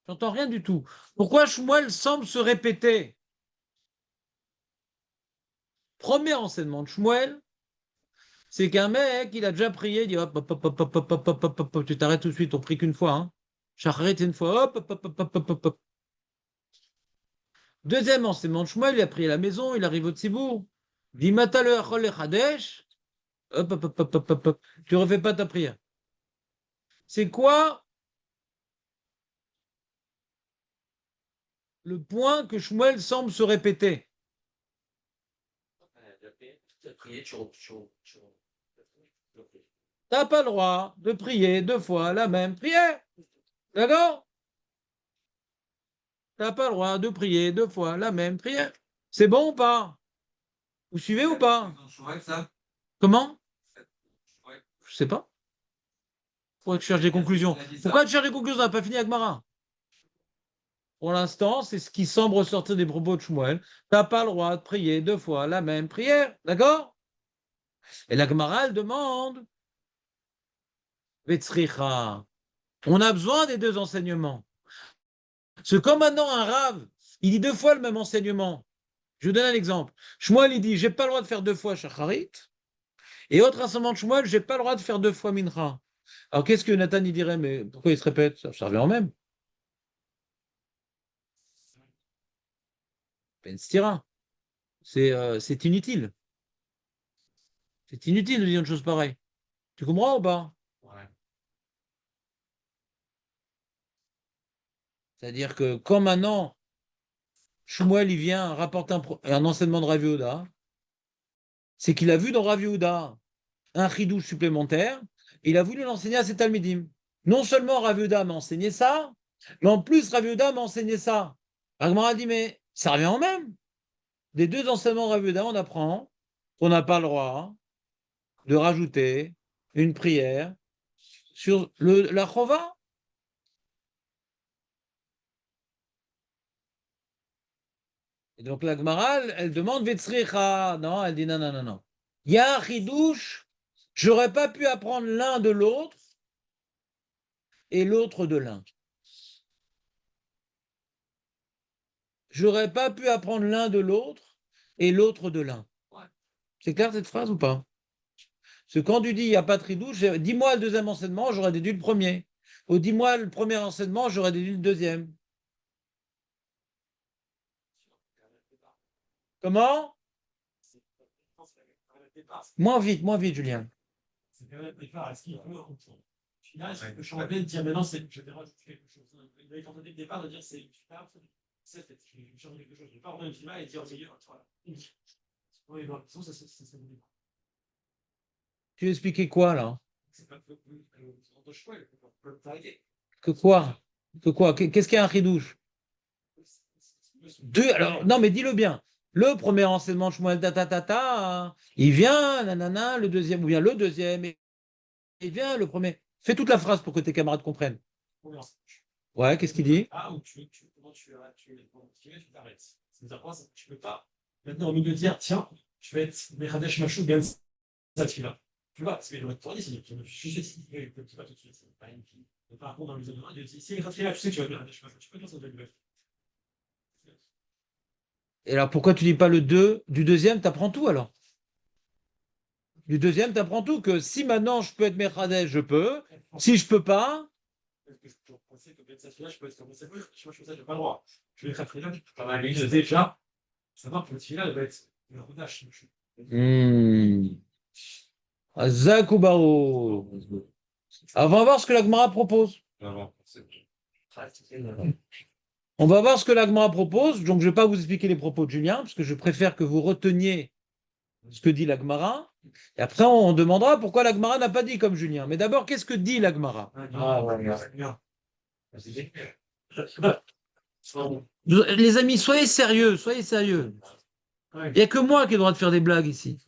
J'entends rien du tout. Pourquoi Shmuel semble se répéter? Premier enseignement de Shmuel, c'est qu'un mec, il a déjà prié, il dit hop, hop, hop, hop, hop, hop, hop, hop, hop, hop, tu t'arrêtes tout de suite, on prie qu'une fois, hein. J'arrête une fois, hop, hop, hop, hop, hop, hop, hop. Deuxième enseignement de Shmuel, il a prié à la maison, il arrive au Tzibour, il dit Matale Achol Chadesh, hop, hop, hop, hop, hop, hop, hop, tu refais pas ta prière. C'est quoi le point que Shmuel semble se répéter? T'as pas le droit de prier deux fois la même prière. D'accord? T'as pas le droit de prier deux fois la même prière. C'est bon ou pas? Vous suivez ou pas? Comment? Je sais pas. Pourquoi tu cherches des conclusions? Pourquoi tu cherches des conclusions? On n'a pas fini avec Mara. Pour l'instant, c'est ce qui semble ressortir des propos de Shmuel. T'as pas le droit de prier deux fois la même prière. D'accord? Et la Gemara, elle demande Vetzricha. On a besoin des deux enseignements. Parce que comme maintenant un rave, il dit deux fois le même enseignement. Je vous donne un exemple. Shmuel, il dit, j'ai pas le droit de faire deux fois Shacharit. Et autre enseignement de Shmuel, j'ai pas le droit de faire deux fois Mincha. Alors qu'est-ce que Nathan il dirait? Mais pourquoi il se répète? Ça revient en même. Ben Stira. C'est inutile. C'est inutile de dire une chose pareille. Tu comprends ou pas? Ouais. C'est-à-dire que quand maintenant Shmuel il vient rapporter un enseignement de Rav Yehuda, c'est qu'il a vu dans Rav Yehuda un chidouche supplémentaire, et il a voulu l'enseigner à ses talmidim. Non seulement Rav Yehuda m'a enseigné ça, mais en plus Rav Yehuda m'a enseigné ça. Ragmar a dit, mais ça revient en même. Des deux enseignements Rav Yehuda, on apprend qu'on n'a pas le droit de rajouter une prière sur la chova. Et donc la Gemara, elle demande Vetzricha. Non, elle dit non, non, non, non. Il y a un chidouche, j'aurais pas pu apprendre l'un de l'autre et l'autre de l'un. J'aurais pas pu apprendre l'un de l'autre et l'autre de l'un. C'est clair cette phrase ou pas? Parce que quand tu dis il n'y a pas de chidouche, dis-moi le deuxième enseignement, j'aurais déduit le premier. Ou dis-moi le premier enseignement, j'aurais déduit le deuxième. Comment? Moins vite, Julien. C'est quand même départ. Est-ce qu'il peut, au final, je peux changer, dire maintenant, je vais rajouter quelque chose. Il va être tenté dès le départ de dire c'est une finale, je vais changer quelque chose. Je ne vais pas revenir une finale et dire au milieu, voilà. Oui, bon, ça, c'est bon. Tu veux expliquer quoi là? C'est pas le choix, il peut t'arrêter. Que quoi? Que quoi? Qu'est-ce qu'il y a un chidouche? Deux, alors, non, mais dis-le bien. Le premier enseignement de Shmuel, il vient, nanana, le deuxième, ou bien le deuxième, et il vient, le premier. Fais toute la phrase pour que tes camarades comprennent. Ouais, qu'est-ce qu'il dit? Ah, ou comment tu t'arrêtes. C'est-à-dire quoi? Tu peux pas, maintenant, au milieu de dire, tiens, je vais être Meradesh Machou, bien ça, tu là. Tu vois, parce que le retour, c'est que je suis ici, tu vas tout de suite, c'est pas une fille. Par contre, dans les autres, il dit, si, là, tu sais que tu vas Meradesh Machou, tu peux dire ça de lui. Et alors, pourquoi tu dis pas le 2 du deuxième? T'apprends tout alors? Du deuxième, tu apprends tout. Que si maintenant je peux être Mechadesh, je peux. Si je peux pas, Parce que je peux penser que peut-être cette fille-là, je peux être comme ça. Moi, je fais ça, j'ai pas le droit. Je vais être africain, je peux pas m'analyser déjà. Savoir que cette fille-là, elle va être une rodache. Azak ou Barou. On va voir ce que la Gemara propose. On va voir ce que la Gemara propose. Donc, je ne vais pas vous expliquer les propos de Julien, parce que je préfère que vous reteniez ce que dit la Gemara. Et après, on demandera pourquoi la Gemara n'a pas dit comme Julien. Mais d'abord, qu'est-ce que dit la Gemara? Les amis, soyez sérieux, soyez sérieux. Il n'y a que moi qui ai le droit de faire des blagues ici.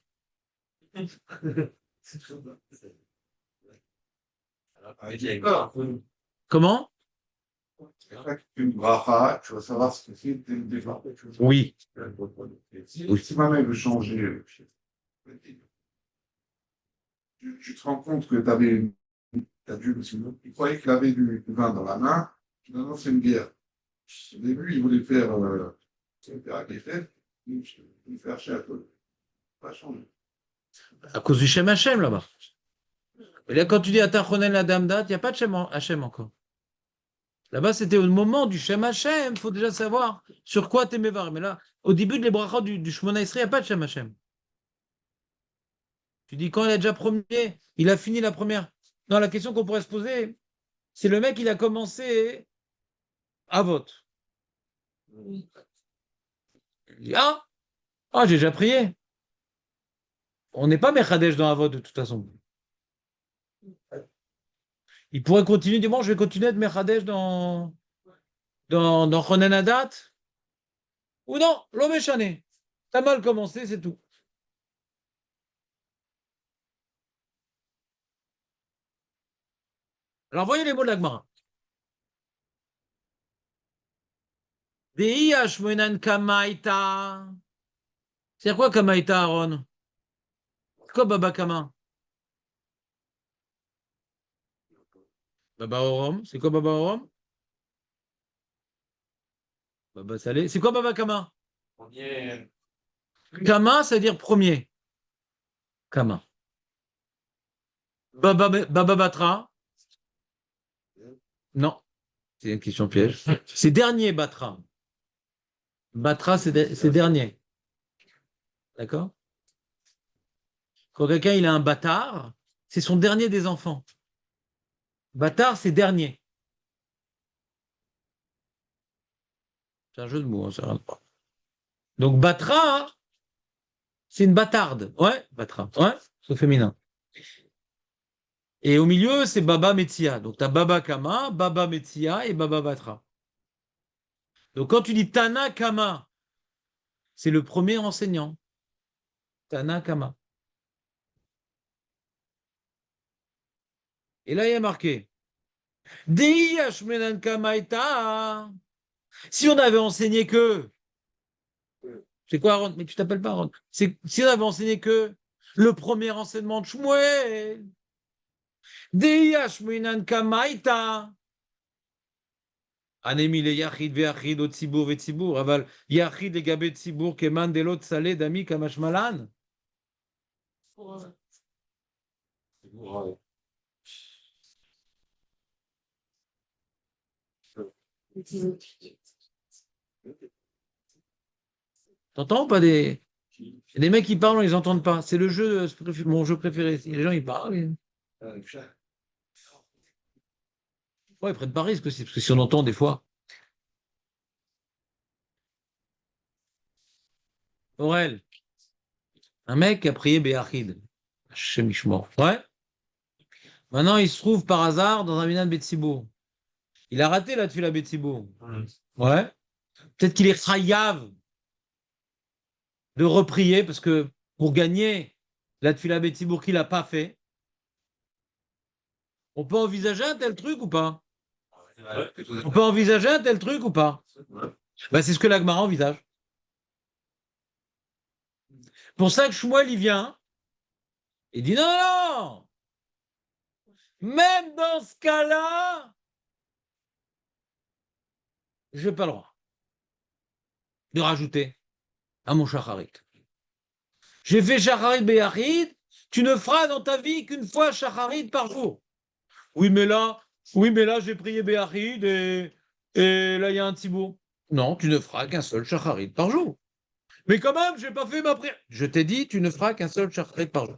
Comment? Une bracha, tu vas savoir ce que c'est dès le départ. Oui. Si ma mère veut changer, tu te rends compte que tu avais. Il croyait qu'il avait du vin dans la main, finalement c'est une guerre. Au début, il voulait faire des fêtes, il faire cher, pas changer. À cause du Shem Hashem là-bas. Et là, quand tu dis Atachonen la Damdat, il n'y a pas de Shem Hashem encore. Là-bas, c'était au moment du Shem Hashem. Il faut déjà savoir sur quoi t'es mévar. Mais là, au début de les brachot du Shmona Esrei, il n'y a pas de Shem Hashem. Tu dis quand il a déjà premier, il a fini la première. Non, la question qu'on pourrait se poser, c'est le mec, il a commencé à vote. Il dit, j'ai déjà prié. On n'est pas Mechadesh dans Avot de toute façon. Il pourrait continuer, du moins, je vais continuer à être Mechadesh dans Chonen Hadat. Ou non, l'homme est chané. T'as mal commencé, c'est tout. Alors, voyez les mots de l'Agmara. Dei Ashmonan Kamaita. C'est quoi Kamaita, Aaron? C'est quoi Baba Kama? Baba Orom. C'est quoi Baba Orom? Baba Salé. C'est quoi Baba Kama? Kama, c'est-à-dire premier. Kama. Baba Batra. Non, c'est une question piège. C'est dernier Batra. Batra, c'est dernier. D'accord? Quand quelqu'un il a un bâtard, c'est son dernier des enfants. Bâtard, c'est dernier. C'est un jeu de mots, hein, ça rentre pas. Donc Batra, c'est une bâtarde. Ouais, Batra. Ouais, c'est au féminin. Et au milieu, c'est Baba Metzia. Donc tu as Baba Kama, Baba Metzia et Baba Batra. Donc quand tu dis Tana Kama, c'est le premier enseignant. Tana Kama. Et là, il y a marqué Dei Ashmenan Kamaita. Si on avait enseigné que. C'est quoi, Aaron? Mais tu t'appelles pas Aaron. Si on avait enseigné que le premier enseignement de Shmuel. Dei Ashmenan Kamaita. Anemi le Yachid ve'achid o tzibur ve'tzibur. Aval Yachid le gabe tzibur keman delot salé dami kamashmalan. T'entends ou pas des mecs qui parlent, ils n'entendent pas. C'est le jeu, mon jeu préféré. Les gens ils parlent. Ouais, ils prennent pas risque aussi, parce que si on entend des fois. Aurel, un mec a prié Béachid. Hashem Yishmor. Ouais. Maintenant, il se trouve par hasard dans un minyan de Betsibourg. Il a raté la tefila Betsibourg. Ouais. Peut-être qu'il est chayav de reprier, parce que pour gagner la tefila Betsibourg qu'il n'a pas fait, on peut envisager un tel truc ou pas? On peut envisager un tel truc ou pas? Ben, c'est ce que l'Agmara envisage. Pour ça que Shmuel, il vient, il dit non, non, même dans ce cas-là, je n'ai pas le droit de rajouter à mon shacharit. J'ai fait shacharit Béachid, Tu ne feras dans ta vie qu'une fois shacharit par jour. Oui, mais là, j'ai prié Béachid et là, il y a un Tzibour. Non, tu ne feras qu'un seul shacharit par jour. Mais quand même, je n'ai pas fait ma prière. Je t'ai dit, tu ne feras qu'un seul shacharit par jour.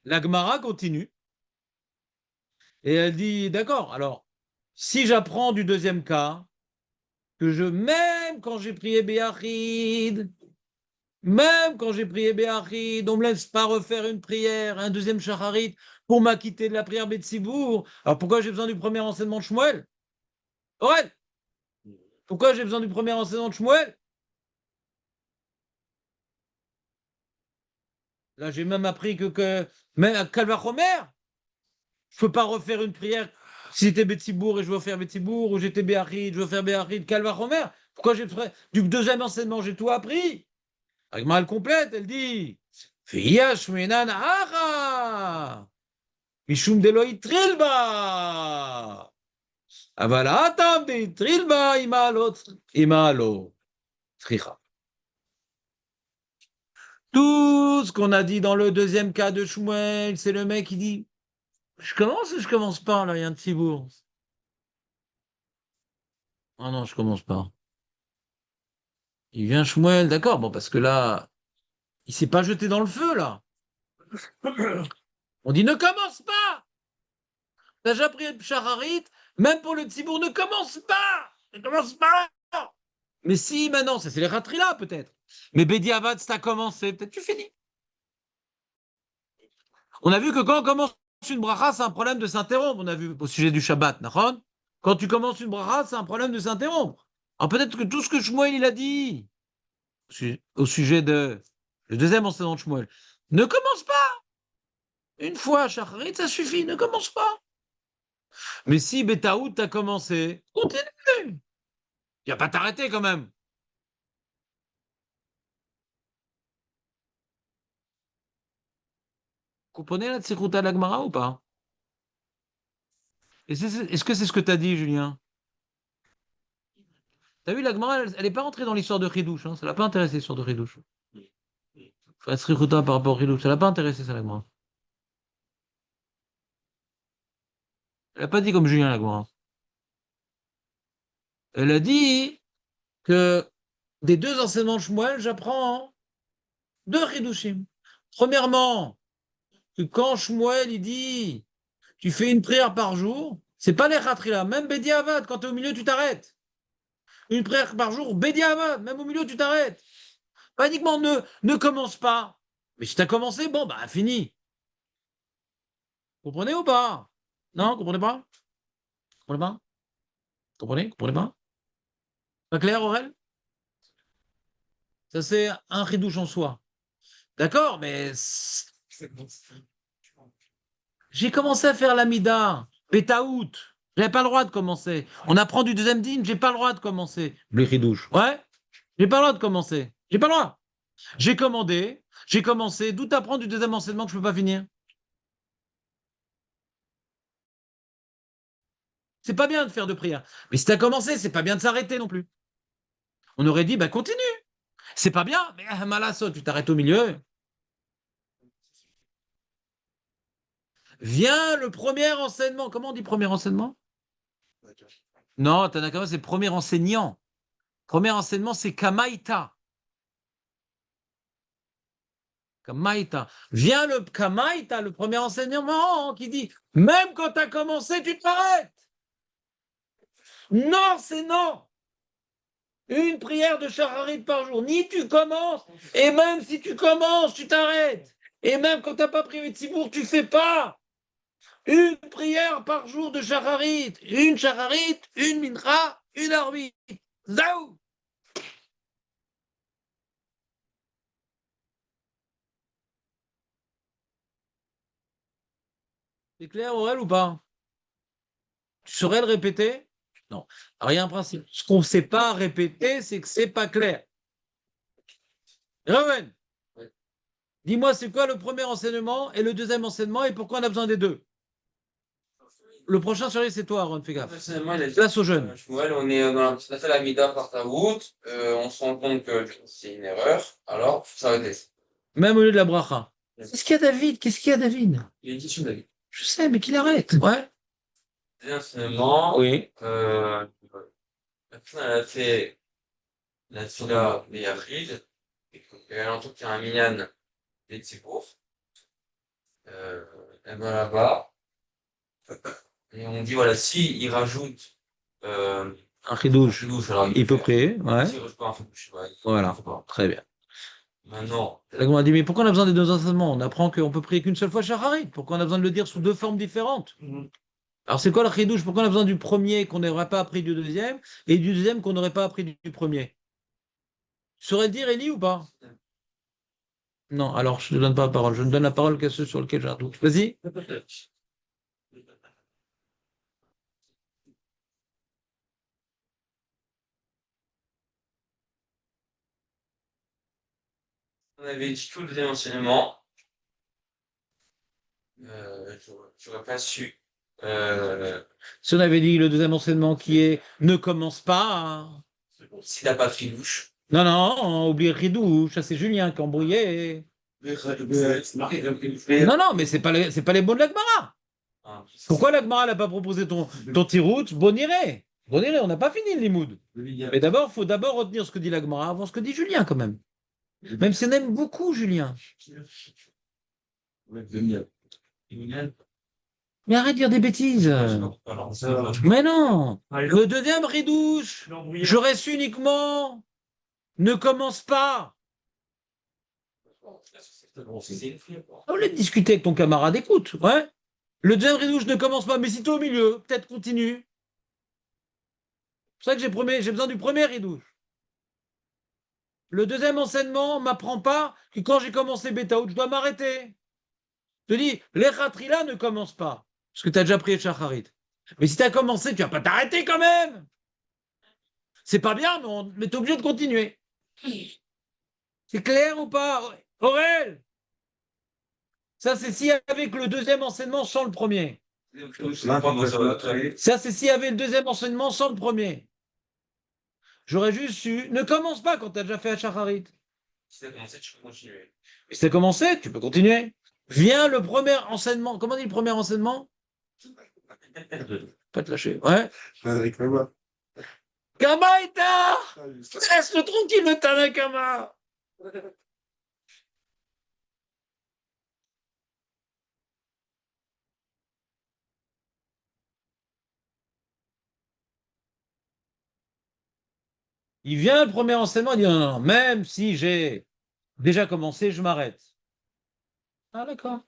La Gemara continue et elle dit, d'accord, alors, si j'apprends du deuxième cas, même quand j'ai prié Béachid, on ne me laisse pas refaire une prière, un deuxième shacharit pour m'acquitter de la prière Betsibour. Alors pourquoi j'ai besoin du premier enseignement de Shmuel? Aurel, pourquoi j'ai besoin du premier enseignement de Shmuel? Là, j'ai même appris même à Kalvachomer, je ne peux pas refaire une prière. Si j'étais Betsibour et je veux faire Betsibour, ou j'étais Béachid, je veux faire Béachid, Kalvachomer. Pourquoi j'ai fait du deuxième enseignement, j'ai tout appris. Agma, elle complète, elle dit Fiyash menan ara Mishum delo itrilba Avala atam de itrilba imalo tricha. Tout ce qu'on a dit dans le deuxième cas de Shmuel, c'est le mec qui dit je commence ou je commence pas, là, il y a un petit bourg. Ah non, je commence pas. Il vient Shmuel, d'accord, bon, parce que là, il s'est pas jeté dans le feu, là. On dit ne commence pas! T'as déjà pris le Shacharit, même pour le Tzibour, ne commence pas! Ne commence pas! Mais si, maintenant, ça c'est les rateries là, peut-être. Mais Bediavad, ça a commencé, peut-être tu finis. On a vu que quand on commence une bracha, c'est un problème de s'interrompre. On a vu au sujet du Shabbat, Nahon. Quand tu commences une bracha, c'est un problème de s'interrompre. Alors peut-être que tout ce que Shmuel il a dit au sujet de le deuxième enseignement de Shmuel, ne commence pas. Une fois, Shacharit, ça suffit, ne commence pas. Mais si Betaout t'as commencé, continue. Il n'y a pas t'arrêter quand même. Vous comprenez la Tsikhuta Lagmara ou pas? Est-ce que c'est ce que tu as dit, Julien? T'as vu, l'Agmara, elle n'est pas entrée dans l'histoire de Khidouche, hein, ça l'a pas intéressé l'histoire de Khidouche. Enfin, Srichuta par rapport à Khidouche, ça l'a pas intéressé, ça, l'Agmara. Elle n'a pas dit comme Julien, l'Agmara. Elle a dit que des deux enseignements de Shmuel, j'apprends deux Chidushim. Premièrement, que quand Shmuel, il dit tu fais une prière par jour, c'est pas les khatrila, même Bediavad, quand tu es au milieu, tu t'arrêtes. Une prière par jour, Bediavad, même au milieu, tu t'arrêtes. Pas uniquement ne commence pas. Mais si tu as commencé, bon, bah, fini. Comprenez ou pas? Non, comprenez pas? Comprenez pas? Comprenez pas? Pas clair, Aurel? Ça, c'est un ridouche en soi. D'accord, mais j'ai commencé à faire l'amida, pétaout. J'avais pas le droit de commencer. On apprend du deuxième dîme, j'ai pas le droit de commencer. Les ridouches. Ouais, j'ai pas le droit de commencer. J'ai pas le droit. J'ai commencé. D'où t'apprends du deuxième enseignement que je peux pas finir? C'est pas bien de faire de prière. Mais si tu as commencé, c'est pas bien de s'arrêter non plus. On aurait dit, bah continue. C'est pas bien, mais malasso, tu t'arrêtes au milieu. Vient le premier enseignement. Comment on dit premier enseignement? Non, Tanakama, c'est premier enseignant. Premier enseignement, c'est Kamaïta. Kamaïta. Vient le Kamaïta, le premier enseignement, qui dit, même quand tu as commencé, tu t'arrêtes. Non, c'est non. Une prière de Shacharit par jour. Ni tu commences, et même si tu commences, tu t'arrêtes. Et même quand tu n'as pas prié de Tzibour, tu ne fais pas. Une prière par jour de Shacharit. Une Shacharit, une Mincha, une Arvit. Zaou. C'est clair, Aurel, ou pas? Tu saurais le répéter? Non. Alors, il y a un principe. Ce qu'on ne sait pas répéter, c'est que c'est pas clair. Rewen, dis-moi, c'est quoi le premier enseignement et le deuxième enseignement et pourquoi on a besoin des deux? Le prochain sur les, c'est toi, Aaron, fais gaffe. Personnellement, il a dit, Place aux jeunes. Shmuel, on est dans la, on a fait la mida par ta route, on se rend compte que c'est une erreur, alors, faut s'arrêter. Même au lieu de la bracha. Qu'est-ce qu'il y a, David? Qu'est-ce qu'il y a, David? Il y a une question, David. Je sais, mais qu'il arrête. Ouais. Personnellement, Oui. la personne, elle a fait la fila des Yachid, et elle entend qu'il y a un minyan des Tzibour, elle va là-bas, et on dit, voilà, si il rajoute, Un chidouche. chidouche, alors Il peut faire. prier, ouais. S'il rajoute pas un chidouche, ouais, Voilà. faut pas. Très bien. Maintenant, La Gemara dit, mais pourquoi on a besoin des deux enseignements? On apprend qu'on peut prier qu'une seule fois Shacharit. Pourquoi on a besoin de le dire sous deux formes différentes? Alors c'est quoi le chidouche? Pourquoi on a besoin du premier qu'on n'aurait pas appris du deuxième et du deuxième qu'on n'aurait pas appris du premier? Tu saurais le dire, Elie, ou pas? Non, alors je ne te donne pas la parole. Je ne donne la parole qu'à ceux sur lesquels j'ai un doute. Vas-y. on avait dit tout le deuxième enseignement, j'aurais pas su, Si on avait dit le deuxième enseignement qui est ne commence pas, hein. si t'as pas de chidouche. Non, non, oubliez le chidouche. Ça, c'est Julien qui a embrouillé. C'est marqué comme Non, non, mais c'est pas les mots de la Gemara. Pourquoi la Gemara n'a pas proposé ton tirout? Boniré. Boniré, on n'a pas fini le limoud. Mais d'abord, il faut d'abord retenir ce que dit la Gemara avant ce que dit Julien, quand même. Même si on aime beaucoup Julien. Mais arrête de dire des bêtises. Mais non. Le deuxième ridouche, j'aurais su uniquement ne commence pas. Au lieu de discuter avec ton camarade, écoute. Ouais. Le deuxième ridouche ne commence pas, mais si tu es au milieu, peut-être continue. C'est pour ça que j'ai besoin du premier ridouche. Le deuxième enseignement ne m'apprend pas que quand j'ai commencé Betaout, je dois m'arrêter. Je te dis, l'Echatrila ne commence pas, parce que tu as déjà prié Shacharit. Mais si tu as commencé, tu vas pas t'arrêter quand même. C'est pas bien, mais tu es obligé de continuer. C'est clair ou pas, Aurel? Ça, c'est si avec le deuxième enseignement sans le premier. Ça, c'est s'il y avait le deuxième enseignement sans le premier. J'aurais juste su, ne commence pas quand tu as déjà fait Shacharit. Si t'as commencé, tu peux continuer. Mais si tu as commencé, tu peux continuer. Viens le premier enseignement. Comment dit le premier enseignement? Pas te lâcher. Ouais. Frédéric Lebois. Kamaïta! Laisse-le tranquille, le Tanakama! Il vient le premier enseignement, il dit non, non, non, même si j'ai déjà commencé, je m'arrête. Ah, d'accord.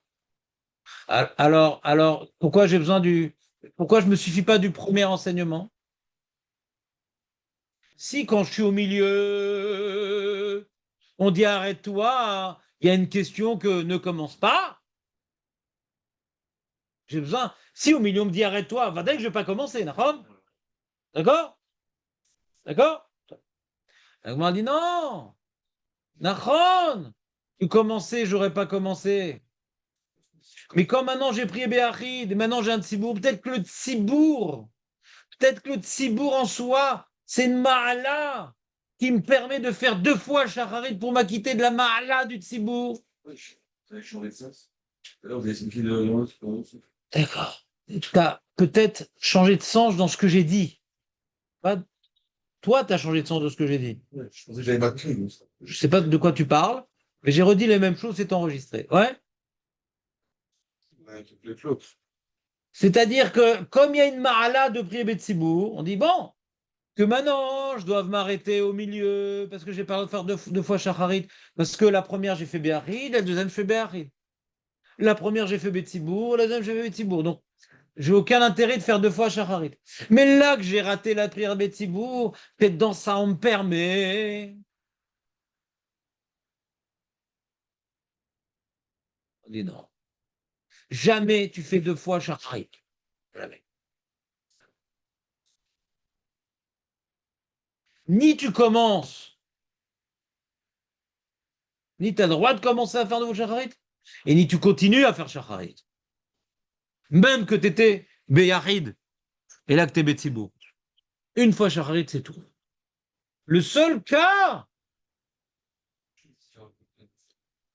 Alors, pourquoi j'ai besoin pourquoi je ne me suffis pas du premier enseignement? Si quand je suis au milieu, on dit arrête-toi, il y a une question que ne commence pas. J'ai besoin. Si au milieu on me dit arrête-toi, va dès que je ne vais pas commencer, d'accord? D'accord? D'accord? La Gemara dit non, Nachon, tu commençais, j'aurais pas commencé. Mais quand maintenant j'ai prié Béachid, et maintenant j'ai un Tzibour, peut-être que le Tzibour en soi, c'est une Ma'ala qui me permet de faire deux fois Shacharit pour m'acquitter de la Ma'ala du Tzibour. D'accord. Tu as peut-être changé de sens dans ce que j'ai dit. Pas- Toi, tu as changé de sens de ce que j'ai dit. Je pensais que j'avais pas pris. Je ne sais pas de quoi tu parles, mais j'ai redit les mêmes choses, c'est enregistré. Ouais. C'est-à-dire que comme il y a une ma'ala de prier Betsibour, on dit bon, que maintenant je dois m'arrêter au milieu parce que j'ai pas le droit de faire deux fois Shacharit, parce que la première j'ai fait Béachid, la deuxième je fais Béachid. La première j'ai fait Betsibour, la deuxième j'ai fait Betsibour. Donc j'ai aucun intérêt de faire deux fois Shacharit. Mais là que j'ai raté la prière Betsibour, peut-être dans ça on me permet. On dit non. Jamais tu fais deux fois Shacharit. Jamais. Ni tu commences, ni tu as le droit de commencer à faire de vos shacharit, et ni tu continues à faire shacharit. Même que tu étais Beyachid, et là que t'es Betsibour. Une fois Shacharit, c'est tout. Le seul cas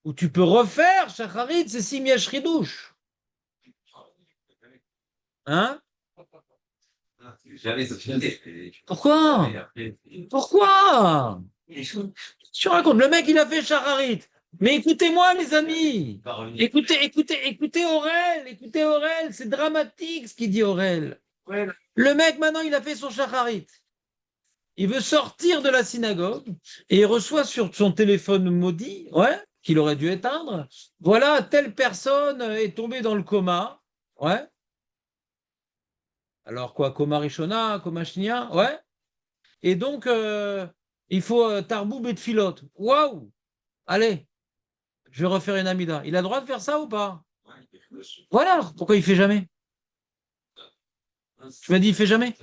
où tu peux refaire Shacharit, c'est si Miach Ridouche. Hein? Jamais société. Pourquoi? Pourquoi? Tu racontes, le mec, il a fait Shacharit. Mais écoutez-moi, les amis. Écoutez Aurel, c'est dramatique ce qu'il dit Aurel. Le mec, maintenant, il a fait son Shacharit. Il veut sortir de la synagogue et il reçoit sur son téléphone maudit, ouais, qu'il aurait dû éteindre. Voilà, telle personne est tombée dans le coma. Ouais. Alors quoi, coma Rishona, coma Shnia, ouais. Et donc, il faut Tarboub et Tfilot. Waouh! Allez, je vais refaire une Amida. Il a le droit de faire ça ou pas? Voilà, pourquoi il fait jamais? Tu m'as dit il fait jamais.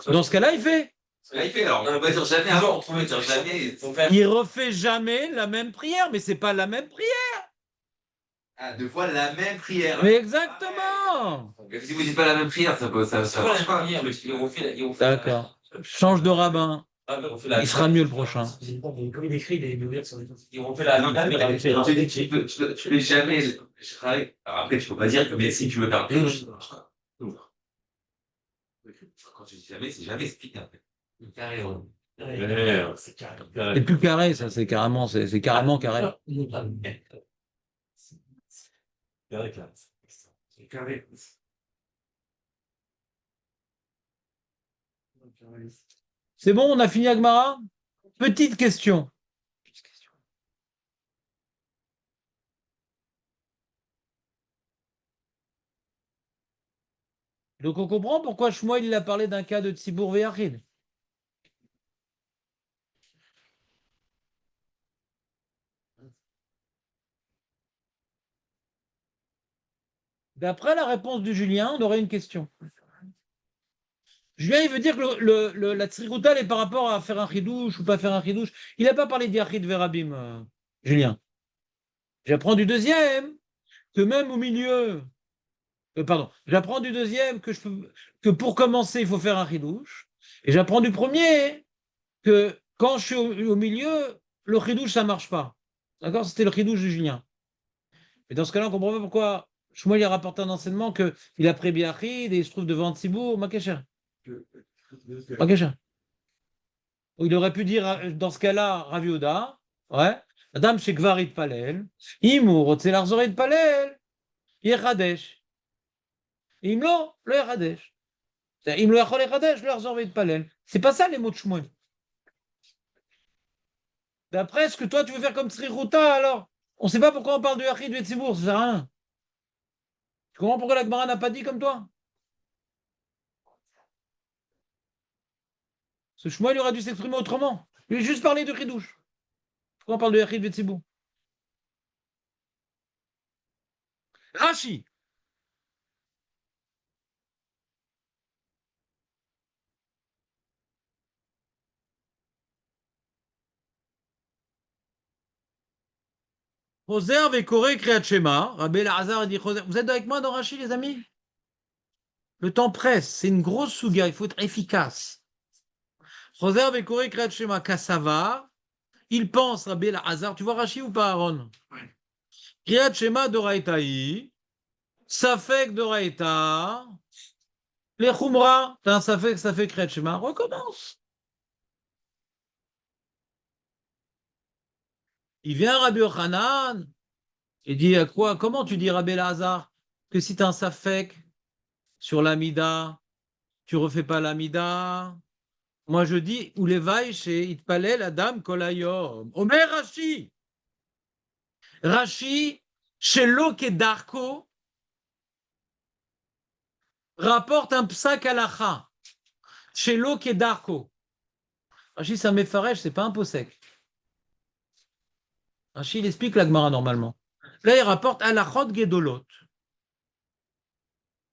Dans ce cas-là, il fait. Là, il fait alors. On va dire jamais avant, on trouve dire jamais. Il refait jamais la même prière, mais c'est pas la même prière. Ah, deux fois la même prière. Mais exactement. Mais si vous dites pas la même prière, ça marche pas. D'accord. Change de rabbin. Il sera mieux le prochain. Comme il écrit, il veut dire sur les Ils refait la même prière. Tu fais jamais. Alors après, tu peux pas dire que mais si tu veux faire quelque chose. Quand tu dis jamais, c'est jamais expliqué après. Carré, C'est carré. C'est plus carré, ça, c'est carrément carré. Carré, clair. C'est carré. C'est bon, on a fini Agmara? Petite question. Donc on comprend pourquoi Shmuel il a parlé d'un cas de Tzibour Veyachid. D'après la réponse du Julien, on aurait une question. Julien, il veut dire que la tsrirouta est par rapport à faire un chidouche ou pas faire un chidouche. Il n'a pas parlé d'Yachid Verabim, Julien. J'apprends du deuxième que même au milieu. Pardon, j'apprends du deuxième que pour commencer, il faut faire un chidouche. Et j'apprends du premier que quand je suis au milieu, le chidouche, ça ne marche pas. D'accord? C'était le chidouche de Julien. Et dans ce cas-là, on ne comprend pas pourquoi Shmuel a rapporté un enseignement qu'il a pris Biachid et il se trouve devant Tzibour, Makecher. Makecher. Il aurait pu dire, dans ce cas-là, Rav Yehuda, ouais, Adam Shekvarit Palel, Imour, Otzelarzorit Palel, Yechadesh. Imlo, le Yechadesh. C'est-à-dire, Imlo Yachol Yechadesh, le Larzorit Palel. C'est pas ça les mots de Shmuel. D'après ce que toi tu veux faire comme Tzriruta, alors, on ne sait pas pourquoi on parle de Yachid et Tzibour, ça sert à rien. Tu comprends pourquoi la Gemara n'a pas dit comme toi? Ce Shmuel il aurait dû s'exprimer autrement. Il a juste parlé de Chidouche. Pourquoi on parle de Yachid et Tzibour? Rashi. Roser Vekore Kriyat Shema. Rabbi Elazar dit Roser. Vous êtes avec moi dans Rashi, les amis? Le temps presse, c'est une grosse souga, il faut être efficace. Roser Vekore Kriyat Shema Kassava. Il pense, Rabbi Elazar. Tu vois Rashi ou pas, Aaron? Kriyat Shema Doraitaï. Safek Doraita. Les Khumra. T'as un Safek, ça fait Kriyat Shema. Recommence. Il vient Rabbi Yochanan. Il dit à quoi? Comment tu dis Rabbi Elazar que si tu as un Safek sur l'Amida, tu refais pas l'Amida? Moi je dis ou les vailles chez Itpalel la dame Kolayom. Omer Rashi. Rashi, chez Lokedarko, rapporte un psak halacha. Chez Lokedarko. Rashi, ça m'effarèche, c'est pas un pot sec. Rashi, il explique la Gemara normalement. Là, il rapporte halachot gedolot.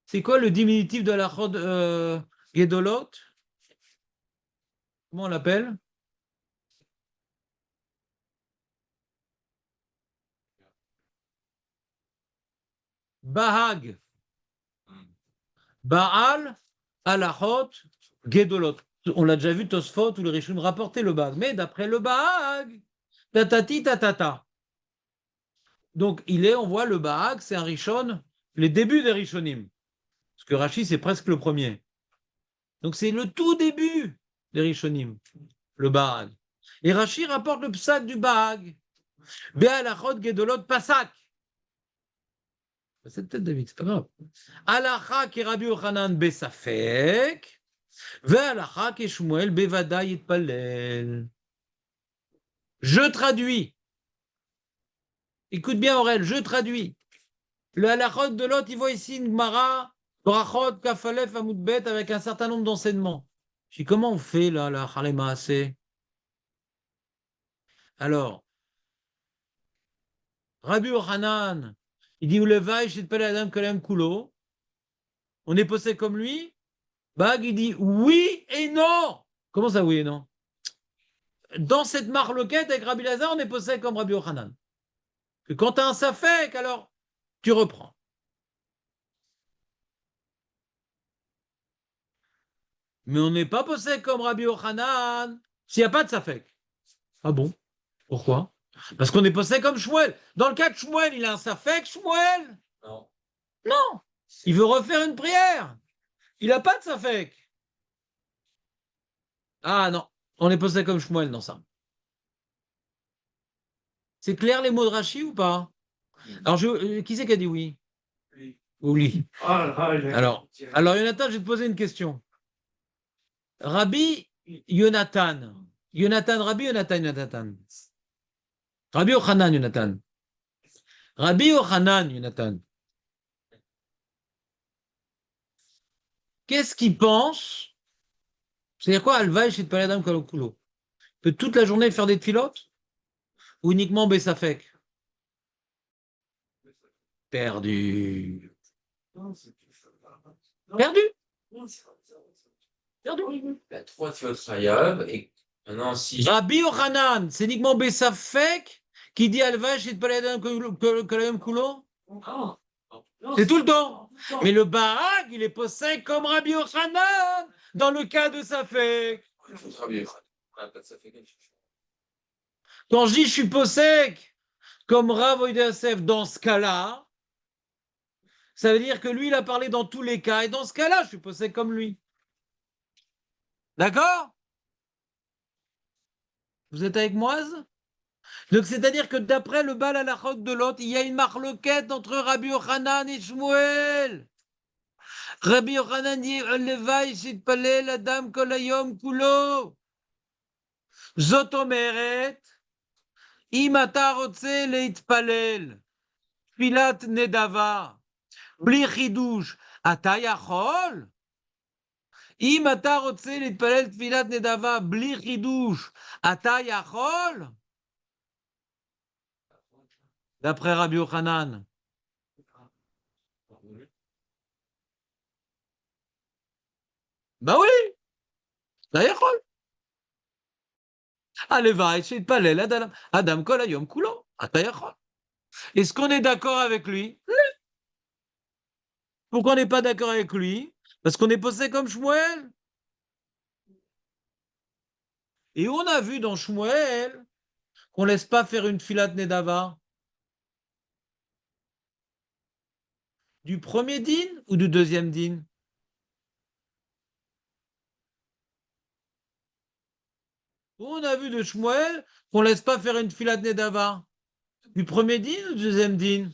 C'est quoi le diminutif de halachot gedolot? Comment on l'appelle? Bahag. Baal, Alachot, Gedolot. On l'a déjà vu, Tosfot, où le Rishon rapportait le Baag. Mais d'après le Baag, tatati tatata. Donc, on voit le Baag, c'est un Rishon, les débuts des Rishonim. Parce que Rashi, c'est presque le premier. Donc, c'est le tout début des Rishonim, le Baag. Et Rashi rapporte le psak du Baag. Be'alachot Gedolot Pasak. C'est peut-être David, c'est pas grave. Alacha ki Rabbi Yochanan besafek, ve'alacha ki Shmuel bevada yitpalel. Je traduis. Écoute bien, Aurel, je traduis. Le halachot de l'autre, il voit ici une Gemara, Brachot, Kafalef, Amoudbet, avec un certain nombre d'enseignements. Je dis, comment on fait là, la Halema assez? Alors, Rabbi Yochanan, il dit, Ulevai, Shitpele Adam Kolem Kulo. On est posé comme lui. Bag, il dit, oui et non. Comment ça, oui et non? Dans cette marloquette avec Rabbi Lazar, on est posé comme Rabbi Yochanan. Que quand tu as un safek, alors tu reprends. Mais on n'est pas posé comme Rabbi Yochanan s'il n'y a pas de safek. Ah bon? Pourquoi? Parce qu'on est posé comme Shmuel. Dans le cas de Shmuel, il a un safek, Shmuel? Non. Non. Il veut refaire une prière. Il n'a pas de safek. Ah non. On est posé comme Shmuel dans ça. C'est clair les mots de Rashi ou pas? Alors, qui c'est qui a dit oui? Oui. Alors, Jonathan, je vais te poser une question. Rabbi Yonatan. Yonatan, Rabbi Yonatan, Yonatan. Rabbi Yochanan, Yonatan. Rabbi Yochanan, Yonatan. Qu'est-ce qu'il pense? C'est-à-dire quoi, Alvaï chez Paladam Kalokulo? Peut toute la journée faire des pilotes? Ou uniquement Bessafek? Perdu. Perdu. Perdu. Il y a 3 Tfiot Chayav et maintenant si. Rabbi Yochanan, c'est uniquement Bessafek qui dit Alvaï chez Paladam Kalokulo? C'est tout le temps. Mais le Baag, il est posé comme Rabbi Yochanan dans le cas de Safek. Il faut travailler. Ça fait quelque chose. Quand je dis je suis possèque comme Rav Yosef dans ce cas-là, ça veut dire que lui, il a parlé dans tous les cas. Et dans ce cas-là, je suis possèque comme lui. D'accord? Vous êtes avec moi? Donc, c'est-à-dire que d'après le Baal Halachot de l'autre, il y a une marloquette entre Rabbi Yochanan et Shmuel. Rabbi Yochanan dit Levaï shitpalel adam kol hayom kulo. Zot omeret, im ata rotze leitpalel, tfilat nedava, bli chidush, ata yachol? Im ata rotze leitpalel tfilat nedava, bli chidush, ata yachol? D'après Rabbi Yochanan. Ben oui, ata yachol. Aleva, shitpalel adam kol hayom kulo, ata yachol. Est-ce qu'on est d'accord avec lui? Pourquoi on n'est pas d'accord avec lui? Parce qu'on est posé comme Shmuel. Et on a vu dans Shmuel qu'on ne laisse pas faire une filat nedava. Du premier din ou du deuxième din? On a vu de Shmuel qu'on ne laisse pas faire une filat nedava. Du premier din ou du deuxième din?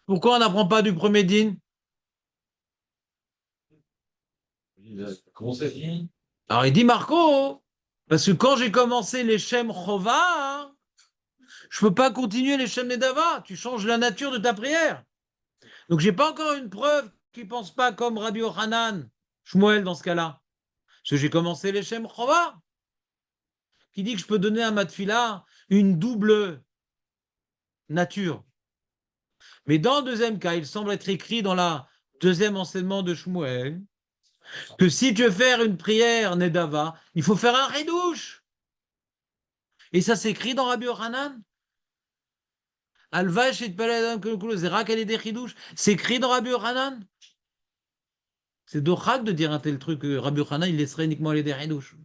Pourquoi on n'apprend pas du premier din? Comment ça dit? Alors il dit Marco, parce que quand j'ai commencé les Shem Chova, je ne peux pas continuer les Shem Nedava. Tu changes la nature de ta prière. Donc j'ai pas encore une preuve qui ne pense pas comme Rabbi Yochanan, Shmuel dans ce cas-là. Parce que j'ai commencé les Shem Chova, qui dit que je peux donner à ma tfila une double nature. Mais dans le deuxième cas, il semble être écrit dans la deuxième enseignement de Shmuel que si tu veux faire une prière Nedava, il faut faire un redouche. Et ça s'écrit dans Rabbi Yochanan. Alvash et Paladam Kulo, c'est Rak des Chidouche. C'est écrit dans Rabbi Yochanan. C'est dochak de dire un tel truc que Rabbi Yochanan, il laisserait uniquement les Chidouche.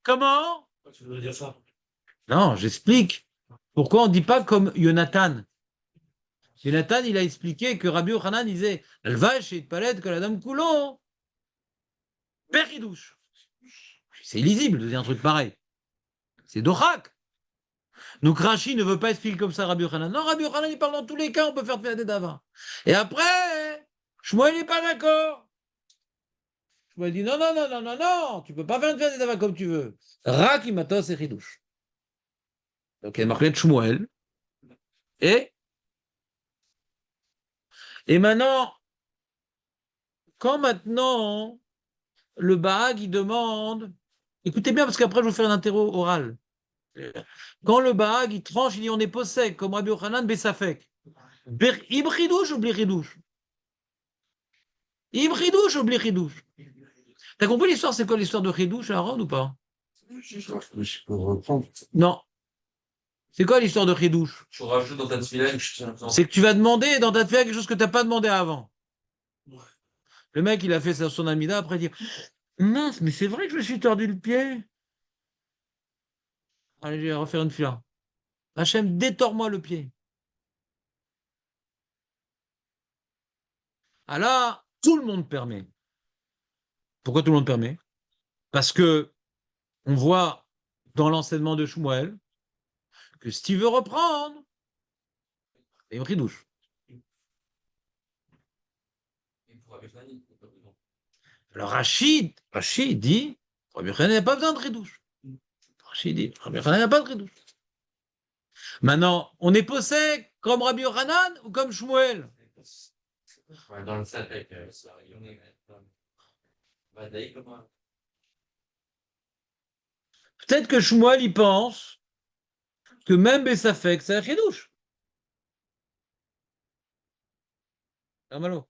Comment? Pourquoi tu voudrais dire ça? Non, j'explique. Pourquoi on ne dit pas comme Jonathan? Jonathan, il a expliqué que Rabbi Yochanan disait Alvash et Paled Kaladam Kulo. Chidouche. C'est illisible de dire un truc pareil. C'est dochak. Donc Rashi ne veut pas expliquer comme ça Rabbi Yochanan. Non, Rabbi Yochanan, il parle dans tous les cas, on peut faire des d'avant. Et après, Shmuel n'est pas d'accord. Shmuel dit non, non, non, non, non, non, tu peux pas faire des d'avant comme tu veux. Rak imatos et chidouche. Donc il y a marqué de Shmuel. Et maintenant, quand maintenant le Bahag il demande, écoutez bien parce qu'après je vais vous faire un interro oral. Quand le Bahag il tranche, il dit on est possède comme Rabbi Yochanan Bessafek. Ibridouche ou blirridouche? Ibridouche ou blirridouche? T'as compris l'histoire? C'est quoi l'histoire de Chidouche, Aaron, ou pas? Je peux reprendre. Non. C'est quoi l'histoire de Chidouche? Tu rajoutes dans ta tefila, je tiens. C'est que tu vas demander dans ta tefila quelque chose que tu n'as pas demandé avant. Le mec, il a fait son amida, après il dit mince, mais c'est vrai que je me suis tordu le pied. Allez, je vais refaire une fila. Hachem, détords-moi le pied. Ah là, tout le monde permet. Pourquoi tout le monde permet? Parce que on voit dans l'enseignement de Shmuel que si tu veux reprendre, il y a une Chidouche. Alors Rachid dit, Rabbi Yochanan n'a pas besoin de Chidouche. Rachid dit, Rabbi Yochanan n'a pas de Chidouche. Maintenant, on est possède comme Rabbi Yochanan ou comme Shmuel? Ouais, dans le sac avec ça. Peut-être que Shmuel, il pense que même Bessafek, c'est un Chidouche. Amalo.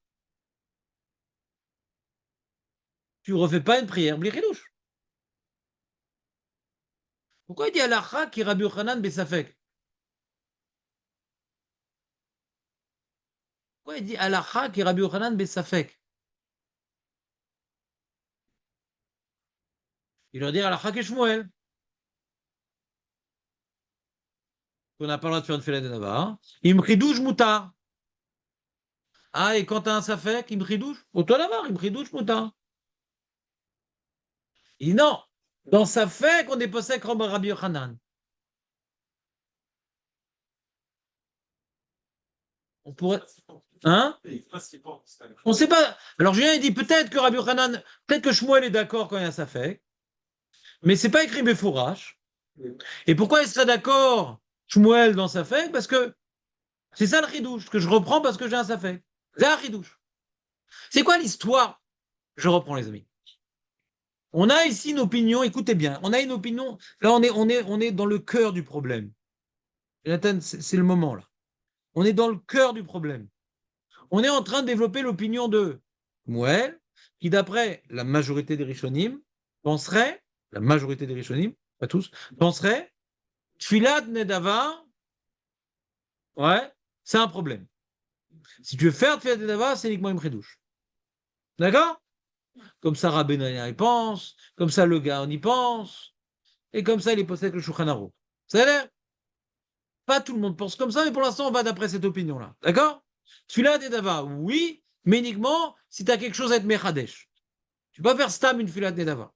Tu refais pas une prière, bli Chidouche. Pourquoi il dit Alacha qui Rabbi Yochanan Bessafek? Pourquoi il dit Alacha qui Rabbi Yochanan Bessafek? Il leur dit Alacha qui Shmuel. On n'a pas le droit de faire une fête de Nava. Il Chidouche moutar. Ah, et quand tu as un Safek, il Chidouche, autant d'avoir, il Chidouche moutar. Il dit non. Dans Safek, on est possède comme Rabbi Yochanan. On pourrait. Hein? On ne sait pas. Alors Julien, il dit peut-être que Rabbi Yochanan, peut-être que Shmuel est d'accord quand il y a Safek, mais c'est pas écrit Befourash. Et pourquoi il serait d'accord, Shmuel, dans Safek? Parce que c'est ça le Chidouche, que je reprends parce que j'ai un Safek. C'est un Chidouche. C'est quoi l'histoire? Je reprends, les amis. On a ici une opinion, écoutez bien, on a une opinion, là on est dans le cœur du problème. Jonathan, c'est le moment là. On est dans le cœur du problème. On est en train de développer l'opinion de Mouel, qui d'après la majorité des Rishonim, penserait, la majorité des Rishonim, pas tous, penserait, Tfilat Nedava, ouais, c'est un problème. Si tu veux faire Tfilat Nedava, c'est uniquement une prédouche. D'accord? Comme ça, Rabbeinu y pense, comme ça, le gars, on y pense, et comme ça, il est possède le Shulchan Aruch. Ça a l'air? Pas tout le monde pense comme ça, mais pour l'instant, on va d'après cette opinion-là. D'accord? Tfilat Nedava, oui, mais uniquement si tu as quelque chose à être Mechadesh. Tu peux pas faire Stam une Tfilat Nedava.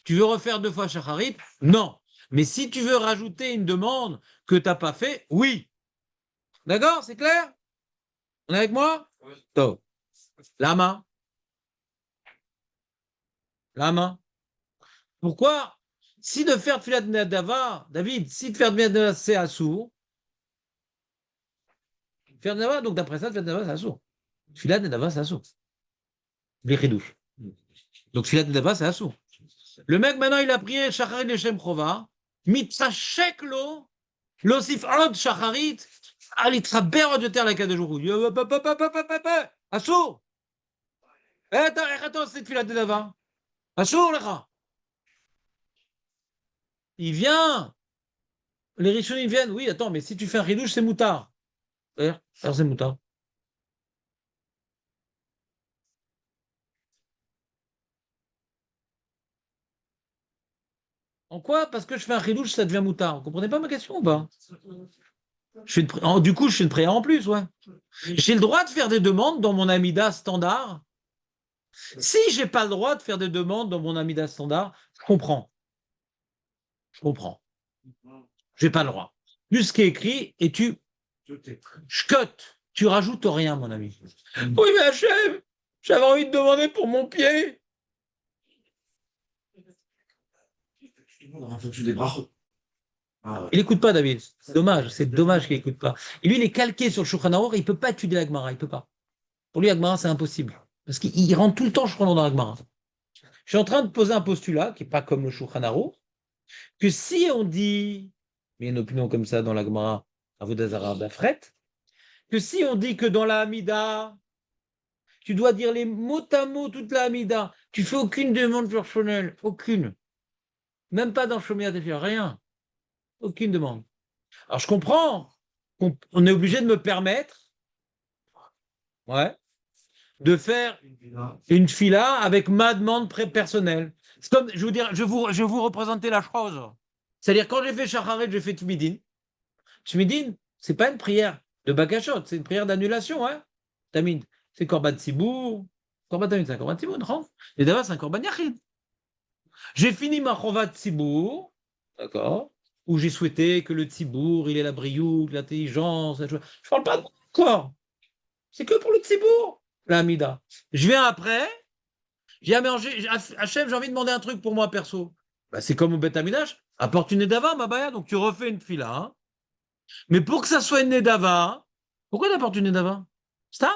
Tu veux refaire 2 fois Shacharit? Non. Mais si tu veux rajouter une demande que tu n'as pas fait, oui. D'accord? C'est clair? On est avec moi? Oui. Top. Lama. Lama. Pourquoi? Si de faire Tfilat Nedava, David, si de faire Tfilat Nedava, c'est assourd, faire Nedava, donc d'après ça, Tfilat Nedava, c'est assourd. Tfilat Nedava, c'est assourd. Bechidouche. Donc Tfilat Nedava, c'est assourd. Le mec, maintenant, il a prié Shacharit Leshem Chova, Mitzachek lo, Losif Od Shacharit, Alitzaber Od Yoter Lakadej Baruch Hu. Assourd. Attends, c'est Tfilat Nedava. Assourd, lecha. Il vient. les Rishonim viennent, oui, attends, mais si tu fais un ridouche, c'est moutard. Alors c'est moutard. En quoi? Parce que je fais un ridouche, ça devient moutard. Vous comprenez pas ma question ou pas? Du coup, je fais une prière en plus, ouais. J'ai le droit de faire des demandes dans mon Amida standard. Si j'ai pas le droit de faire des demandes dans mon Amida standard, je comprends. Je comprends. J'ai pas le droit. Plus ce qui est écrit, et je cut. Tu rajoutes rien, mon ami. Oui, mais Hachem, j'avais envie de demander pour mon pied. Tu des bras. Ah ouais. Il n'écoute pas, David. C'est dommage qu'il n'écoute pas. Et lui, il est calqué sur le Shulchan Aruch, il ne peut pas étudier la Gemara, il peut pas. Pour lui, la Gemara, c'est impossible. Parce qu'il rentre tout le temps, je crois, dans la Gemara. Je suis en train de poser un postulat, qui n'est pas comme le Shulchan Aruch, que si on dit, mais il y a une opinion comme ça dans la Gemara, Avodazara d'Afret, que si on dit que dans la Hamida, tu dois dire les mots à mot toute la Hamida, tu fais aucune demande personnelle, aucune. Même pas dans Shomer Tefillah, rien. Aucune demande. Alors je comprends qu'on est obligé de me permettre, ouais, de faire une fila avec ma demande personnelle. C'est comme, je vous dire, je vais vous représenter la chose. C'est-à-dire, quand j'ai fait Shacharit, j'ai fait Tmidin. Tmidin, c'est pas une prière de Bakashot, c'est une prière d'annulation, hein. Tamid, c'est Korban Tzibour. Korban Tamid, c'est un Korban Tzibour, non? Et d'abord, c'est un Korban Yachid. J'ai fini ma Chovat Tzibour, d'accord, où j'ai souhaité que le Tzibour, il ait la brioute, l'intelligence, je parle pas de mon corps. C'est que pour le Tzibour, la Hamida. Je viens après, j'ai mangé, Hachem, j'ai envie de demander un truc pour moi perso. Bah, c'est comme au Beth Amidash, apporte une Nedava, ma baya, donc tu refais une fila. Hein. Mais pour que ça soit une Nedava, pourquoi t'apportes une Nedava? Stam?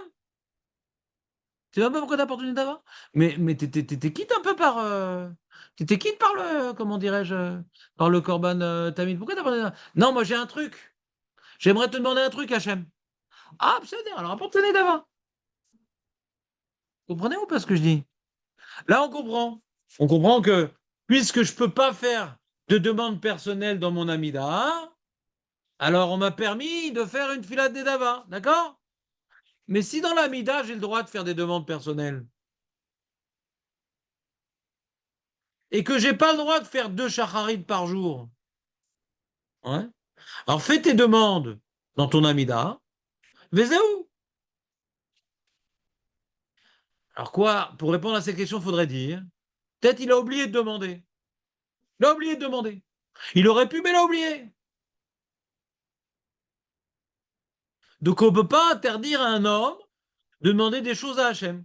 Tu sais même pas pourquoi t'apportes une Nedava? Mais t'es quitte un peu par. T'es quitte par le. Comment dirais-je? Par le Korban Tamid. Pourquoi t'apportes une Nedava? Non, moi j'ai un truc. J'aimerais te demander un truc, Hachem. Ah, c'est-à-dire, alors apporte une Nedava. Vous comprenez ou pas ce que je dis? Là, on comprend. On comprend que puisque je ne peux pas faire de demande personnelle dans mon Amida, alors on m'a permis de faire une filade des Dava, d'accord? Mais si dans l'Amida, j'ai le droit de faire des demandes personnelles et que j'ai pas le droit de faire 2 shacharit par jour, ouais, alors fais tes demandes dans ton Amida, où? Alors quoi, pour répondre à cette question, il faudrait dire, peut-être il a oublié de demander. Il a oublié de demander. Il aurait pu, mais il a oublié. Donc on ne peut pas interdire à un homme de demander des choses à Hachem.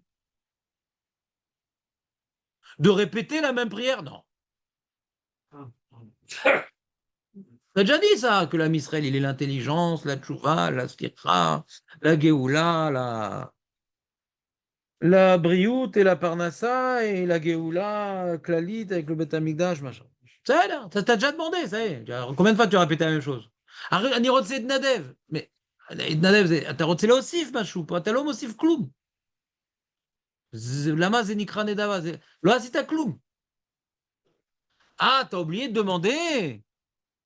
De répéter la même prière, non. T'as déjà dit ça, que la Misraël, il est l'intelligence, la tchouva, la skira, la Géoula, la Briout et la Parnassa et la Géoula, Klalit avec le Beth Amikdash, machin. Ça y est, là, t'as déjà demandé, ça y est. Combien de fois tu as répété la même chose? Ani rotse et Nadev. Mais Nadev, t'as rotse là aussi, machou, pas t'as l'homme aussi, kloum. Lama zenikra nedava. Là, c'est ta kloum. Ah, t'as oublié de demander.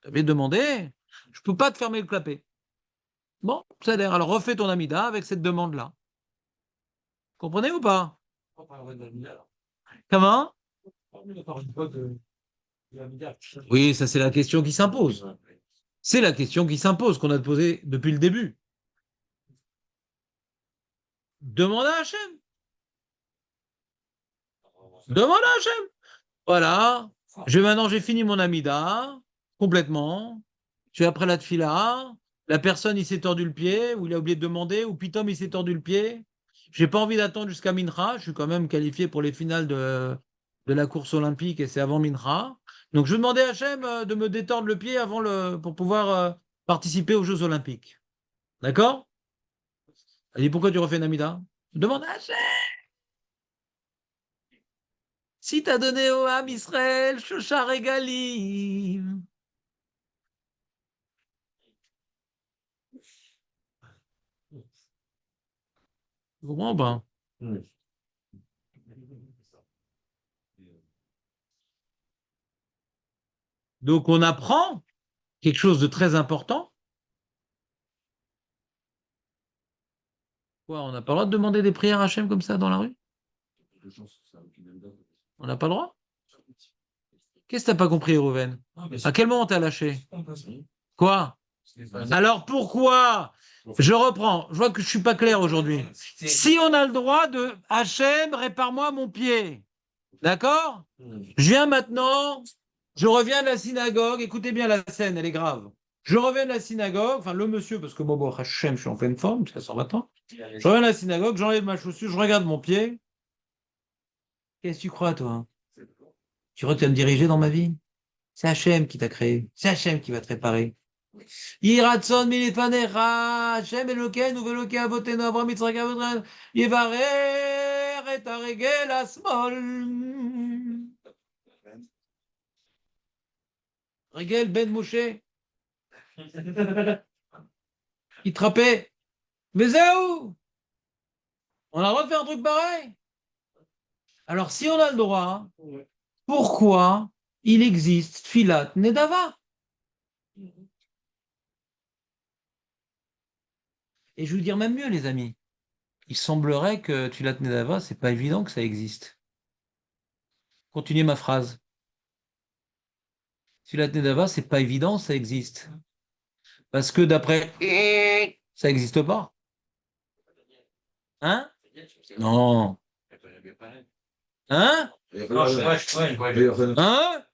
T'avais demandé. Je peux pas te fermer le clapet. Bon, ça a l'air. Alors refais ton Amida avec cette demande-là. Comprenez ou pas? Comment? Oui, ça c'est la question qui s'impose. C'est la question qui s'impose qu'on a posée depuis le début. Demande à Hachem. Demande à Hachem. Voilà. Maintenant, j'ai fini mon Amida complètement. Je suis après la tfila. La personne, il s'est tordu le pied, ou il a oublié de demander, ou Pitom, il s'est tordu le pied. J'ai pas envie d'attendre jusqu'à Mincha. Je suis quand même qualifié pour les finales de la course olympique et c'est avant Mincha. Donc, je vais demander à Hachem de me détordre le pied pour pouvoir participer aux Jeux olympiques. D'accord? Elle dit, pourquoi tu refais une Amida? Demande à Hachem. Si t'as donné au Ham Israël, Shosha Regalim. Vous comprenez pas? Donc on apprend quelque chose de très important. Quoi, on n'a pas le droit de demander des prières à Hachem comme ça dans la rue? On n'a pas le droit? Qu'est-ce que t'as pas compris, Rouven? À quel moment t'as lâché? Quoi? Alors pourquoi? Je reprends. Je vois que je suis pas clair aujourd'hui. Si on a le droit de Hachem, répare-moi mon pied. D'accord? Je viens maintenant, je reviens de la synagogue. Écoutez bien la scène, elle est grave. Je reviens de la synagogue, enfin le monsieur, parce que moi, bon, Hachem, je suis en pleine forme, jusqu'à 120 ans. Je reviens de la synagogue, j'enlève ma chaussure, je regarde mon pied. Qu'est-ce que tu crois, toi? Tu crois que tu vas me diriger dans ma vie? C'est Hachem qui t'a créé. C'est Hachem qui va te réparer. Yiratson milifanecha, Hachem Elokeinu veloke avotenu Avraham Yitzhak Yaakov Yevarer et haregel asmol. Regel ben Moshe. Il trapait. Mais où? On a le droit de faire un truc pareil? Alors, si on a le droit, pourquoi il existe Tfilat Nedava? Et je vais vous dire même mieux, les amis. Il semblerait que Tfilat Nedava, c'est pas évident que ça existe. Continuez ma phrase. Tfilat Nedava, c'est pas évident, ça existe. Parce que d'après, ça n'existe pas. Hein? Non. Hein? Hein?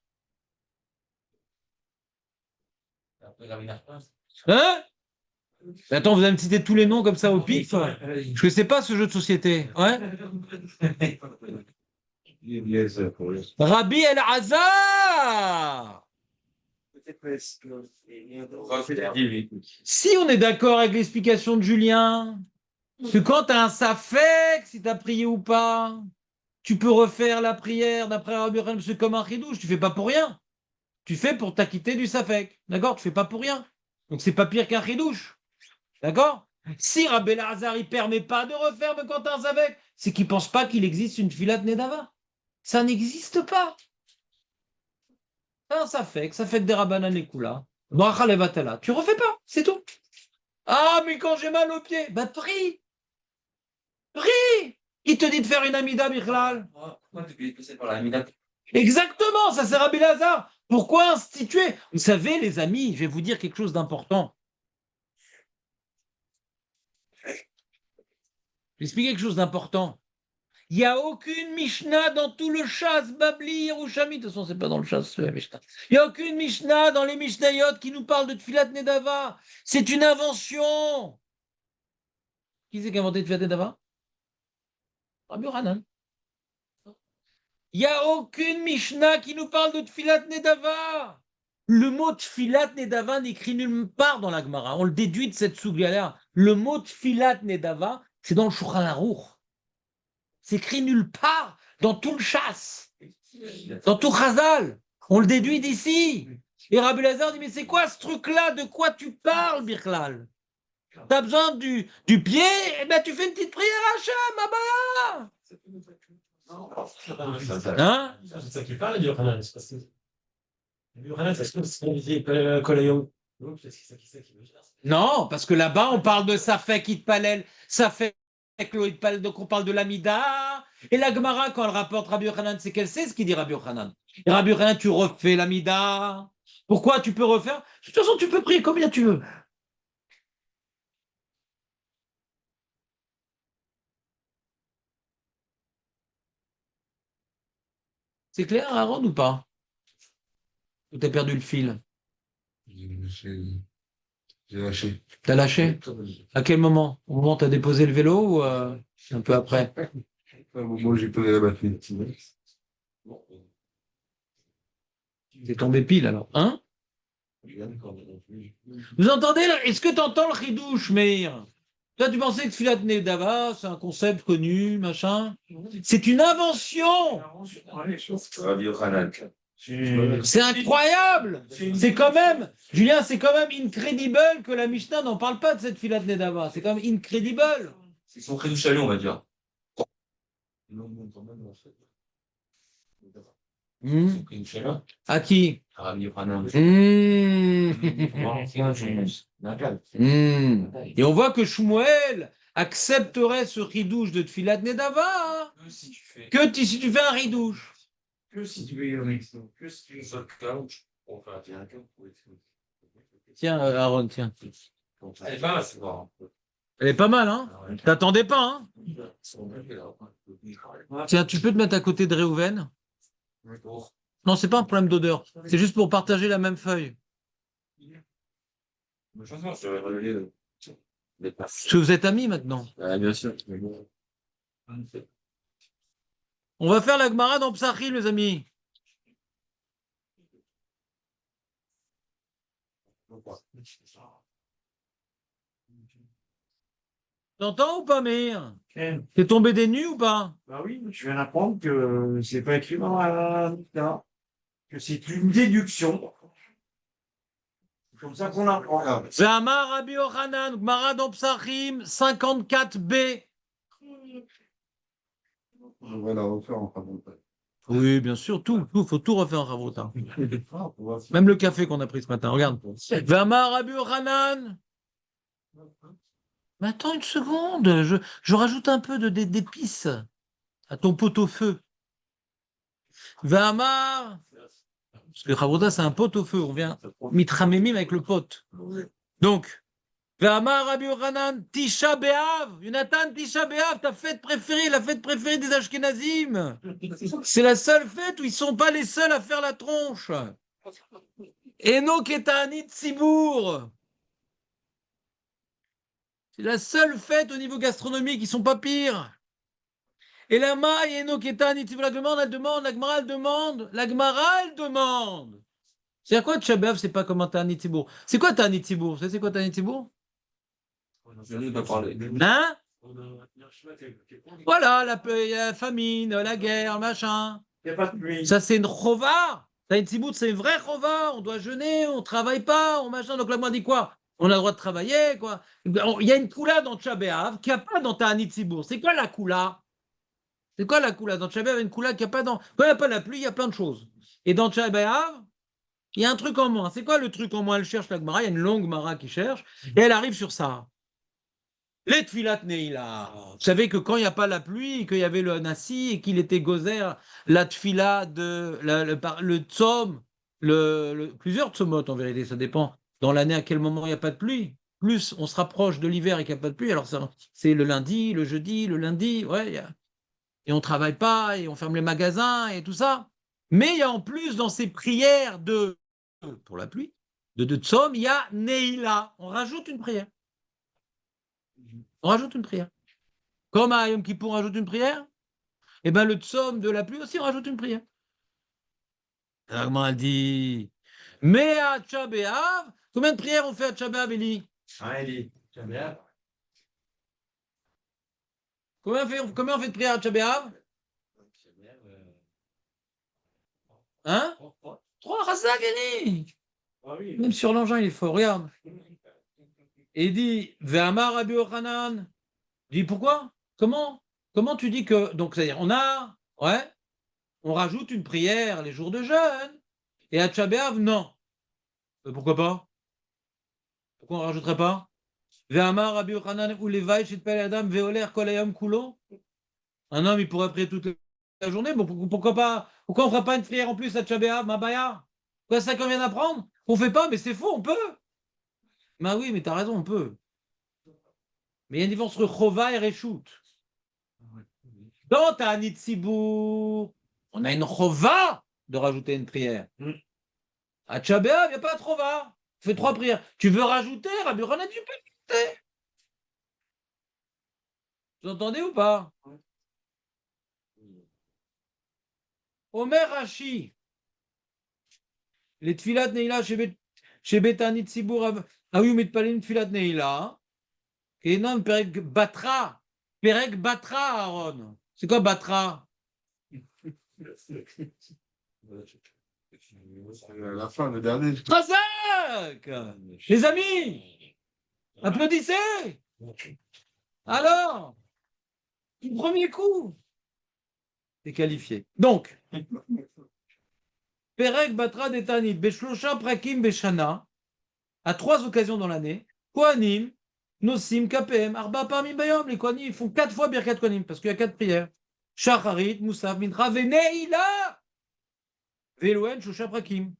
Hein? Attends, vous allez me citer tous les noms comme ça au pif? Je ne sais pas ce jeu de société. Ouais? Rabbi El-Hazar! Si on est d'accord avec l'explication de Julien, que quand tu as un safek, si tu as prié ou pas, tu peux refaire la prière d'après Rabbi Yochanan, c'est comme un chidouche, tu fais pas pour rien. Tu fais pour t'acquitter du safek. D'accord? Tu fais pas pour rien. Donc c'est pas pire qu'un chidouche. D'accord? Si Rabbi Elazar il permet pas de refaire mais quand tu as un safek, c'est qu'il pense pas qu'il existe une filat nedava. Ça n'existe pas. Un safek des Rabbanan les Kula. Bracha levatala. Tu refais pas, c'est tout. Ah, mais quand j'ai mal aux pieds, bah prie. Prie! Il te dit de faire une amida, Bichlal. Pourquoi tu es passé par la Mida? Exactement, ça c'est Rabbi Lazare. Pourquoi instituer? Vous savez, les amis, je vais vous dire quelque chose d'important. Je vais expliquer quelque chose d'important. Il n'y a aucune Mishnah dans tout le Chasse, Babli, Yerushalmi. De toute façon, c'est pas dans le Chasse, la Mishnah. Il n'y a aucune Mishnah dans les Mishnayot qui nous parle de Tfilat Nedava. C'est une invention. Qui c'est qui a inventé Tfilat Nedava? Rabbi Yochanan. Il n'y a aucune Mishnah qui nous parle de Tfilat Nedava. Le mot Tfilat Nedava n'écrit nulle part dans la Gemara. On le déduit de cette sougala. Le mot Tfilat Nedava, c'est dans le Shulchan Aruch. C'est écrit nulle part dans tout le chasse, dans tout Chazal. On le déduit d'ici. Et Rabbi Lazar dit, mais c'est quoi ce truc-là? De quoi tu parles, Bichlal? T'as besoin du pied? Eh ben, tu fais une petite prière à Hachem, Hein? C'est ça qui parle, du Yochanan. C'est parce que. Le Yochanan, c'est ce qu'on disait, Kolayom. C'est ça qui veut dire. Non, parce que là-bas, on parle de Safek Itpalel, Safek Itpalel, donc on parle de l'Amida. Et la Gemara, quand elle rapporte Rabbi Yochanan, c'est qu'elle sait ce qu'il dit Rabbi Yochanan. Et Rabbi Yochanan, tu refais l'Amida. Pourquoi tu peux refaire? De toute façon, tu peux prier combien tu veux. C'est clair, Aaron, ou pas? Ou t'as perdu le fil? J'ai lâché. T'as lâché? À quel moment? Au moment où t'as déposé le vélo ou un peu après? Au moment où j'ai posé la batterie. T'es tombé pile alors. Hein? Vous entendez là? Est-ce que tu entends le chidouche, Meir? Toi, tu pensais que Filat Nedava, c'est un concept connu, machin? C'est une invention! C'est incroyable! C'est quand même, Julien, c'est quand même incredible que la Mishnah n'en parle pas de cette Filat Nedava. C'est quand même incredible. C'est son près du chalut, on va dire. Hmm. Une chaleur. À qui? Rabbi Yochanan. Hmm. D'accord. Hmm. Et on voit que Shmuel accepterait ce ridouche de Tfilat Nedava, hein, Que si tu fais. si tu fais un ridouche. Que si tu veux que si tu veux couch pour faire un cas. Tiens, Aaron, tiens. Elle est pas mal, c'est bon. Elle est pas mal, hein? T'attendais pas, hein? Tiens, tu peux te mettre à côté de Réhouven? Non, c'est pas un problème d'odeur. C'est juste pour partager la même feuille. Parce que vous êtes amis maintenant. Bien sûr. On va faire la Gemara dans Psachim, les amis. T'entends ou pas, Meir? T'es tombé des nues ou pas? Bah oui, je viens d'apprendre que c'est pas écrit dans la Mishnah, que c'est une déduction. C'est comme ça qu'on apprend. Ve'amar Rabbi Yochanan, Gemara dans Psachim, 54b. On va la refaire en faveur. Oui, bien sûr, faut tout refaire en Chavrota. Même le café qu'on a pris ce matin, regarde. Ve'amar Rabbi Yochanan. Mais attends une seconde, je rajoute un peu d'épices à ton pot-au-feu. Ve'amar. Parce que le Chavrota, c'est un pot-au-feu, on vient mitramemim avec le pote. Donc, Ve'amar Rabbi Yochanan, Tisha B'Av, Yonatan, Tisha B'Av, ta fête préférée, la fête préférée des Ashkenazim. C'est la seule fête où ils sont pas les seuls à faire la tronche. Enoch et Ta'anit Tzibour. C'est la seule fête au niveau gastronomique, ils sont pas pires. Et la maille, Enoch et Ta'anit Tzibour, la Gemara, la Gemara, elle demande, la Gemara, elle demande. C'est à quoi Tisha B'Av, c'est pas comme un Ta'anit Tzibour? C'est quoi Ta'anit Tzibour? Vous savez c'est quoi Ta'anit Tzibour? Je n'ai pas parlé. Hein? Voilà, la famine, la guerre, machin. Il n'y a pas de pluie. Ça, c'est une chova. T'as une tibout, c'est une vraie chova. On doit jeûner, on travaille pas, on machin. Donc là, moi, dit quoi? On a le droit de travailler, quoi. Il y a une koula dans Tisha B'Av qu'il n'y a pas dans Ta'anit Tzibour. C'est quoi la koula? C'est quoi la koula? Dans Tisha B'Av, il y a une koula qu'il n'y a pas dans. Quand il n'y a pas la pluie, il y a plein de choses. Et dans Tisha B'Av, il y a un truc en moins. C'est quoi le truc en moins? Elle cherche la Gemara. Il y a une longue Mara qui cherche. Et elle arrive sur ça. Les Tfilat Neila. Vous savez que quand il n'y a pas la pluie, qu'il y avait le Nassi et qu'il était gozer, la Tfila de le Tzom, plusieurs Tzomot en vérité, ça dépend dans l'année à quel moment il n'y a pas de pluie. Plus on se rapproche de l'hiver et qu'il n'y a pas de pluie, alors c'est le lundi, le jeudi, le lundi, ouais, et on ne travaille pas et on ferme les magasins et tout ça. Mais il y a en plus dans ces prières pour la pluie, de Tzom, il y a Neila. On rajoute une prière. On rajoute une prière. Comme à Yom Kippour, on rajoute une prière, et bien le Tzom de la pluie aussi, on rajoute une prière. Alors, elle dit, mais à Tisha B'Av, combien de prières on fait à Tisha B'Av, Eli? Ah, Eli. Combien on fait de prières à Tisha B'Av? Hein? 3, Razak, Eli. Ah oui. Même sur l'engin, il est fort, regarde. Et il dit, Ve'amar Rabbi Yochanan. Il dit, pourquoi? Comment tu dis que. Donc, c'est-à-dire, on rajoute une prière les jours de jeûne. Et à Tisha B'Av, non. Pourquoi pas? Pourquoi on ne rajouterait pas? Ve'amar Rabbi Yochanan ou Levaï shitpel adam ve'oler kol hayom kulo. Un homme, il pourrait prier toute la journée. Bon, pourquoi pas? Pourquoi on ne fera pas une prière en plus à Tisha B'Av, Mabaya? Quoi, c'est ça qu'on vient d'apprendre? On ne fait pas, mais c'est faux, on peut. Ben oui, mais tu as raison, on peut. Mais il y a une différence entre Chova et Reshut. Dans Ta'anit Tzibour, on a une Chova de rajouter une prière. À Tisha B'Av, il n'y a pas de Chova. Tu fais 3 prières. Tu veux rajouter, Rabbi Yochanan, tu peux rajouter. Vous entendez ou pas? Omer Rashi. Les Tfilat Neila chez Betani Tzibour, Aouyou Mitpalim Tfilat Neila. Et non, Perek Batra. Perek Batra, Aaron. C'est quoi Batra? La fin, le dernier. Razak. Les amis, applaudissez. Alors, du premier coup, c'est qualifié. Donc, Perek Batra Detanit, Beshlosha Prakim Beshana, à 3 occasions dans l'année, Kohanim, Nosim, KPM, Arba Parmi Bayom, les Kohanim, ils font 4 fois Birkat Kohanim, parce qu'il y a 4 prières. Shacharit, Moussaf, Mincha, Veneila, Veloen, Shosha Prakim.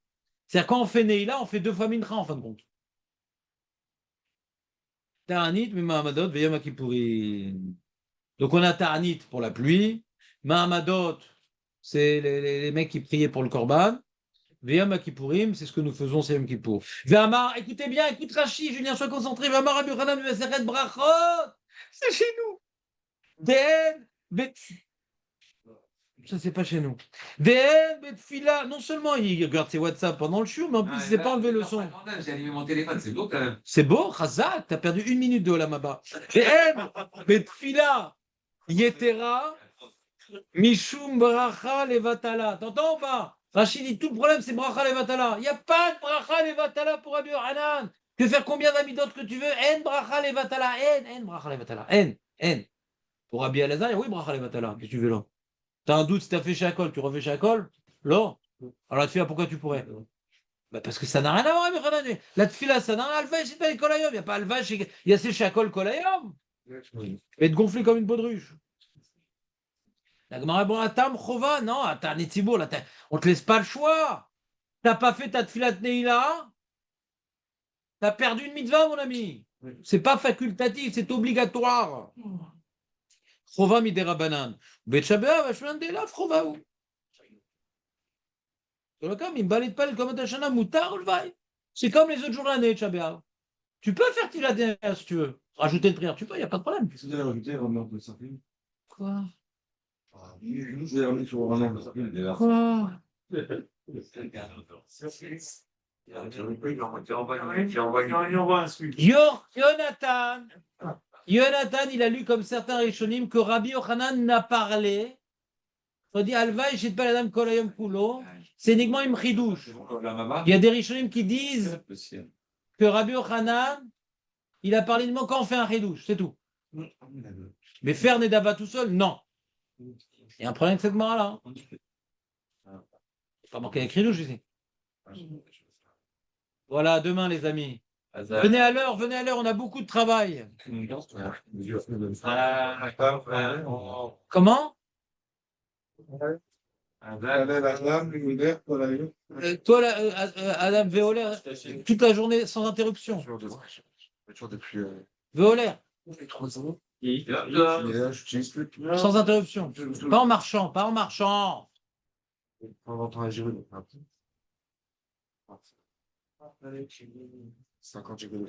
C'est-à-dire, quand on fait Neila, on fait 2 fois Mincha, en fin de compte. Ta'anit, Mahamadot, Veyom Kippourim. Donc, on a Ta'anit pour la pluie, Mahamadot, c'est les mecs qui priaient pour le Korban. Veyam Kippourim, c'est ce que nous faisons, c'est Yom Kippour. Veyamar, écoutez bien, écoute Rashi, Julien, sois concentré. Veyamar Rabbi Yochanan Meseret Brachot, c'est chez nous. Den, Bet. Ça, c'est pas chez nous. Den, Betfila. Non seulement il regarde ses WhatsApp pendant le show, mais en plus, il s'est pas enlevé le son. J'ai allumé mon téléphone, c'est beau quand même. C'est beau, Chazak, t'as perdu 1 minute de Olamaba. Den, Betfila, Yetera, Mishum Bracha Levatala. T'entends ou pas? Rachid dit tout le problème, c'est Bracha Levatala. Il n'y a pas de Bracha Levatala pour Rabbi Yochanan. Tu veux faire combien d'amidotes que tu veux? En Bracha Levatala. En Bracha Levatala. En. Pour Rabbi Elazar, oui, Bracha Levatala. Qu'est-ce que tu veux là? T'as un doute si t'as fait chez Akol, tu refais chez Akol? Là. Alors la tefila, pourquoi tu pourrais? Bah parce que ça n'a rien à voir avec Yochanan. La tefila, ça n'a rien à voir avec Alva et Kolayom. Il n'y a pas Alva, il y a chez Akol Kolayom. Et te gonfler comme une baudruche. La Gemara, bon, Atam, Chova, non, attends, Netzibour, là, on te laisse pas le choix. T'as pas fait ta tfilat Neila, t'as perdu une mitzvah, mon ami. C'est pas facultatif, c'est obligatoire. Chova midera banan. Betchabea, vachman de la chova ou. C'est comme les autres jours de l'année, Tchabéa. Tu peux faire tfilat Neila si tu veux. Rajouter une prière, tu peux, il n'y a pas de problème. Qu'est-ce que vous avez rajouté, Romain, de Sarfim? Quoi? Vous avez ramené sur Romain de Sarfim, déjà. Quoi? Jonathan, il a lu comme certains Rishonim que Rabbi Yochanan n'a parlé. On dit Alvaï, je pas la dame Kolayom Kulo. C'est uniquement une chidouche. Il y a des Rishonim qui disent que Rabbi Yochanan, il a parlé uniquement quand on fait un chidouche, c'est tout. Mais faire Nedava tout seul, non. Il y a un problème avec cette mort-là. Il ne faut pas manquer les chidouches ici. Voilà, à demain, les amis. Venez à l'heure, on a beaucoup de travail. Comment? Toi, Adam Véolaire, toute la journée sans interruption. Véolaire. Sans interruption. Pas en marchant, pas en marchant. 50 gigots de